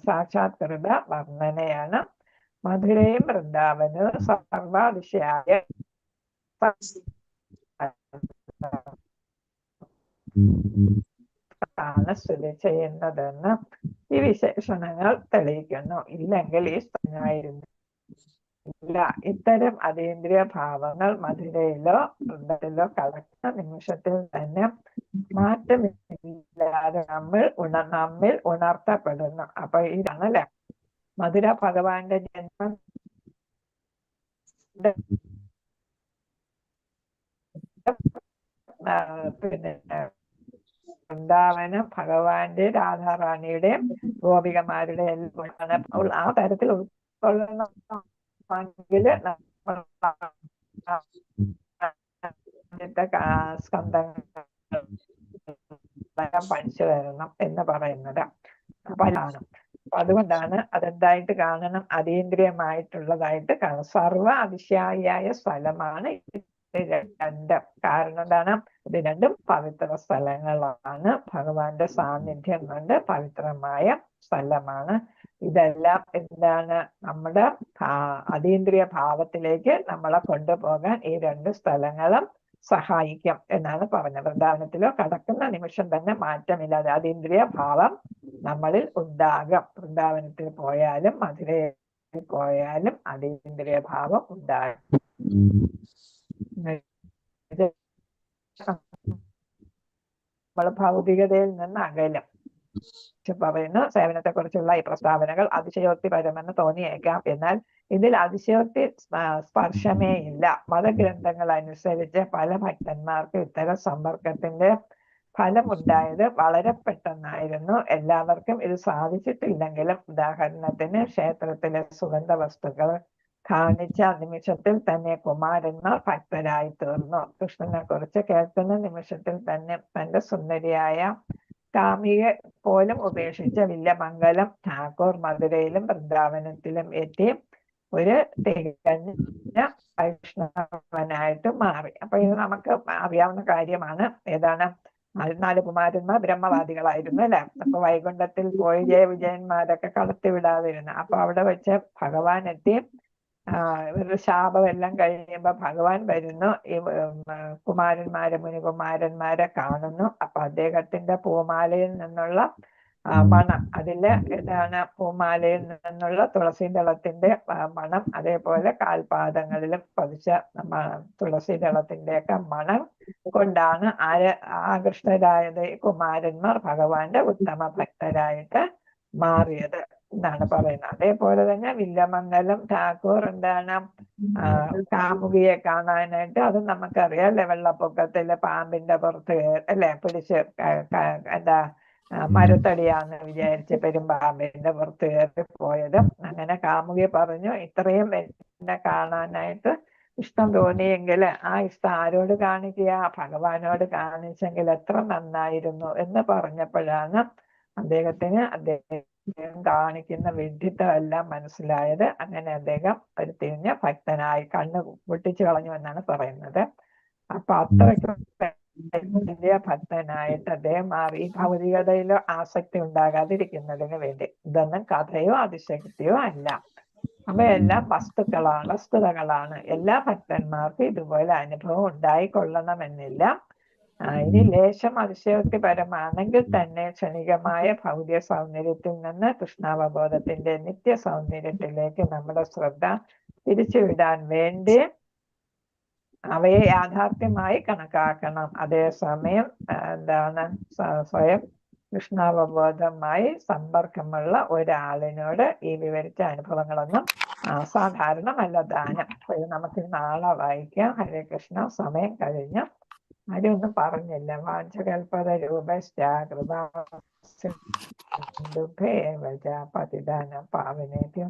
സാക്ഷാത്കൃത വർണ്ണനയാണ്. മധുരയും വൃന്ദാവനവും സർവാതിശയായ ആണ് സ്ഥിതി ചെയ്യുന്നതെന്ന് ഈ വിശേഷണങ്ങൾ തെളിയിക്കുന്നു. ഇല്ലെങ്കിൽ ഈ സ്ഥലമായിരുന്നു ഇല്ല. ഇത്തരം അതീന്ദ്രിയ ഭാവങ്ങൾ മധുരയിലോ വൃന്ദത്തിലോ കലക്കുന്ന നിമിഷത്തിൽ തന്നെ മാറ്റമില്ലാതെ നമ്മിൽ ഉണർത്തപ്പെടുന്നു. അപ്പൊ ഇതാണല്ലേ മധുര ഭഗവാന്റെ ജന്മം. പിന്നെ വൃന്ദാവനം ഭഗവാന്റെ രാധാറാണിയുടെയും ഗോപികമാരുടെ എല്ലാം ആ തരത്തിൽ ഉൾക്കൊള്ളുന്നെങ്കിൽ സ്കന്ധങ്ങൾ പഠിച്ചു വരണം എന്ന് പറയുന്നത്. അതാണ് അതുകൊണ്ടാണ് അതെന്തായിട്ട് കാണണം? അതീന്ദ്രിയമായിട്ടുള്ളതായിട്ട് കാണണം. സർവ അതിശയായ സ്ഥലമാണ് രണ്ട്. കാരണം എന്താണ്? ഇത് രണ്ടും പവിത്ര സ്ഥലങ്ങളാണ്. ഭഗവാന്റെ സാന്നിധ്യം കൊണ്ട് പവിത്രമായ സ്ഥലമാണ്. ഇതെല്ലാം എന്താണ്? നമ്മുടെ അതീന്ദ്രിയ ഭാവത്തിലേക്ക് നമ്മളെ കൊണ്ടുപോകാൻ ഈ രണ്ട് സ്ഥലങ്ങളും സഹായിക്കും എന്നാണ് പറഞ്ഞത്. വൃന്ദാവനത്തിലോ കടക്കുന്ന നിമിഷം തന്നെ മാറ്റമില്ലാതെ അതീന്ദ്രിയ ഭാവം നമ്മളിൽ ഉണ്ടാകും. വൃന്ദാവനത്തിൽ പോയാലും മധുരയിൽ പോയാലും അതീന്ദ്രിയ ഭാവം ഉണ്ടാകും. നമ്മൾ ഭൗതികതയിൽ നിന്ന് അകലും. പറയുന്നു, സേവനത്തെ കുറിച്ചുള്ള ഈ പ്രസ്താവനകൾ അതിശയോക്തിപരമെന്ന് തോന്നിയേക്കാം. എന്നാൽ ഇതിൽ അതിശയോക്തി സ്പർശമേ ഇല്ല. മതഗ്രന്ഥങ്ങൾ അനുസരിച്ച് പല ഭക്തന്മാർക്ക് ഇത്തരം സമ്പർക്കത്തിന്റെ ഫലമുണ്ടായത് വളരെ പെട്ടെന്നായിരുന്നു. എല്ലാവർക്കും ഇത് സാധിച്ചിട്ടില്ലെങ്കിലും, ഉദാഹരണത്തിന് ക്ഷേത്രത്തിലെ സുഗന്ധ വസ്തുക്കൾ കാണിച്ച നിമിഷത്തിൽ തന്നെ കുമാരന്മാർ ഭക്തരായി തീർന്നു. കൃഷ്ണനെ കുറിച്ച് കേൾക്കുന്ന നിമിഷത്തിൽ തന്നെ തന്റെ സുന്ദരിയായ കാമിയെ പോലും ഉപേക്ഷിച്ച വില്യമംഗലം ഠാക്കൂർ മധുരയിലും വൃന്ദാവനത്തിലും എത്തി ഒരു തികഞ്ഞ വൈഷ്ണവനായിട്ട് മാറി. അപ്പൊ ഇത് നമുക്ക് അറിയാവുന്ന കാര്യമാണ്. ഏതാണ്? 4 കുമാരന്മാർ ബ്രഹ്മവാദികളായിരുന്നു അല്ലെ. അപ്പൊ വൈകുണ്ഠത്തിൽ പോയി ജയവിജയന്മാരൊക്കെ കടത്തിവിടാതിരുന്നു. അപ്പൊ അവിടെ വെച്ച് ഭഗവാൻ എത്തി. ഒരു ശാപമെല്ലാം കഴിയുമ്പോ ഭഗവാൻ വരുന്നു. ഈ മുനികുമാരന്മാരെ കാണുന്നു. അപ്പൊ അദ്ദേഹത്തിന്റെ പൂമാലയിൽ നിന്നുള്ള മണം, അതില് ഏതാണ്? പൂമാലയിൽ നിന്നുള്ള തുളസി ദളത്തിന്റെ മണം, അതേപോലെ കാൽപാദങ്ങളിലും പതിച്ച തുളസി ദളത്തിന്റെ ഒക്കെ മണം കൊണ്ടാണ് ആകൃഷ്ടരായത് കുമാരന്മാർ ഭഗവാന്റെ ഉത്തമ ഭക്തരായിട്ട് മാറിയത് എന്നാണ് പറയുന്നത്. അതേപോലെ തന്നെ വില്യമംഗലം ഠാക്കൂർ എന്താണ്? കാമുകിയെ കാണാനായിട്ട്, അത് നമുക്കറിയാം അല്ലെ, വെള്ളപ്പൊക്കത്തില് പാമ്പിന്റെ പുറത്ത് അല്ലെ പിടിച്ച് എന്താ മരത്തടിയാന്ന് വിചാരിച്ച് പെരുമ്പാമ്പിന്റെ പുറത്ത് കയറി പോയത്. അങ്ങനെ കാമുകി പറഞ്ഞു, ഇത്രയും എന്നെ കാണാനായിട്ട് ഇഷ്ടം തോന്നിയെങ്കിൽ ആ ഇഷ്ടം ആരോട് കാണിക്കുക? ഭഗവാനോട് കാണിച്ചെങ്കിൽ എത്ര നന്നായിരുന്നു എന്ന് പറഞ്ഞപ്പോഴാണ് അദ്ദേഹത്തിന് അദ്ദേഹം കാണിക്കുന്ന വിഡ്ഢിത്തം എല്ലാം മനസ്സിലായത്. അങ്ങനെ അദ്ദേഹം ഒരു തിരിഞ്ഞ ഭക്തനായി കണ്ണ് പൊട്ടിച്ചു കളഞ്ഞു എന്നാണ് പറയുന്നത്. അപ്പൊ അത്രയ്ക്ക് വലിയ ഭക്തനായിട്ട് അദ്ദേഹം മാറി. ഭൗതികതയിലോ ആസക്തി ഉണ്ടാകാതിരിക്കുന്നതിന് വേണ്ടി. ഇതൊന്നും കഥയോ അതിശക്തിയോ അല്ല. അവയെല്ലാം വസ്തുതകളാണ്. എല്ലാ ഭക്തന്മാർക്കും ഇതുപോലെ അനുഭവം ഉണ്ടായിക്കൊള്ളണമെന്നില്ല. ഇനി ലേശം അതിശയോക്തിപരമാണെങ്കിൽ തന്നെ ക്ഷണികമായ ഭൗതിക സൗന്ദര്യത്തിൽ നിന്ന് കൃഷ്ണാവബോധത്തിന്റെ നിത്യ സൗന്ദര്യത്തിലേക്ക് നമ്മുടെ ശ്രദ്ധ തിരിച്ചുവിടാൻ വേണ്ടി അവയെ യാഥാർത്ഥ്യമായി കണക്കാക്കണം. അതേസമയം എന്താണ്? സ്വയം കൃഷ്ണാവബോധമായി സമ്പർക്കമുള്ള ഒരാളിനോട് ഈ വിവരിച്ച അനുഭവങ്ങളൊന്നും സാധാരണമല്ല ദാനം. ഇത് നമുക്ക് നാളെ വായിക്കാം. ഹരേ കൃഷ്ണ. സമയം കഴിഞ്ഞു. ആരും ഒന്നും പറഞ്ഞില്ല. വാഞ്ചകൽപത രൂപശ്ചാകൃപേവചാപതിദാന പാവനേഭ്യോ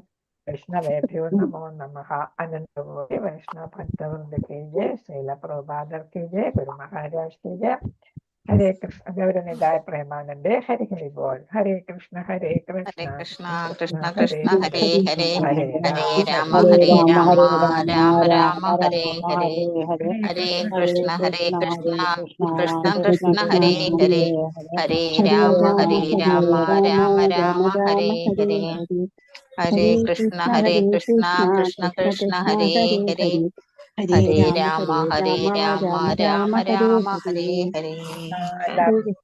വൈഷ്ണവേഭ്യോ നമോ നമഃ. അനന്തകോടി വൈഷ്ണവ ഭക്തവൃന്ദ കി ജയ. ശ്രീല പ്രഭുപാദർ കി ജയ. ഗുരു മഹാരാജ് കി ജയ. ഹരേ കൃഷ്ണ. ഗൗരനിതായ പ്രേമാനന്ദേ. ഹരി ഹരി ബോൾ. ഹരേ കൃഷ്ണ ഹരേ കൃഷ്ണ കൃഷ്ണ കൃഷ്ണ ഹരേ ഹരേ ഹരേ ഹരേ രാമ രാമ ഹരേ രാമ രാമ രാമ ഹരേ ഹരേ ഹരേ കൃഷ്ണ കൃഷ്ണ കൃഷ്ണ ഹരേ ഹരേ ഹരേ രാമ രാമ രാമ ഹരേ ഹരേ ഹരേ കൃഷ്ണ കൃഷ്ണ കൃഷ്ണ ഹരേ ഹരേ ഹരേ രാമ രാമ രാമ ഹരേ ഹരേ എല്ലാവർക്കും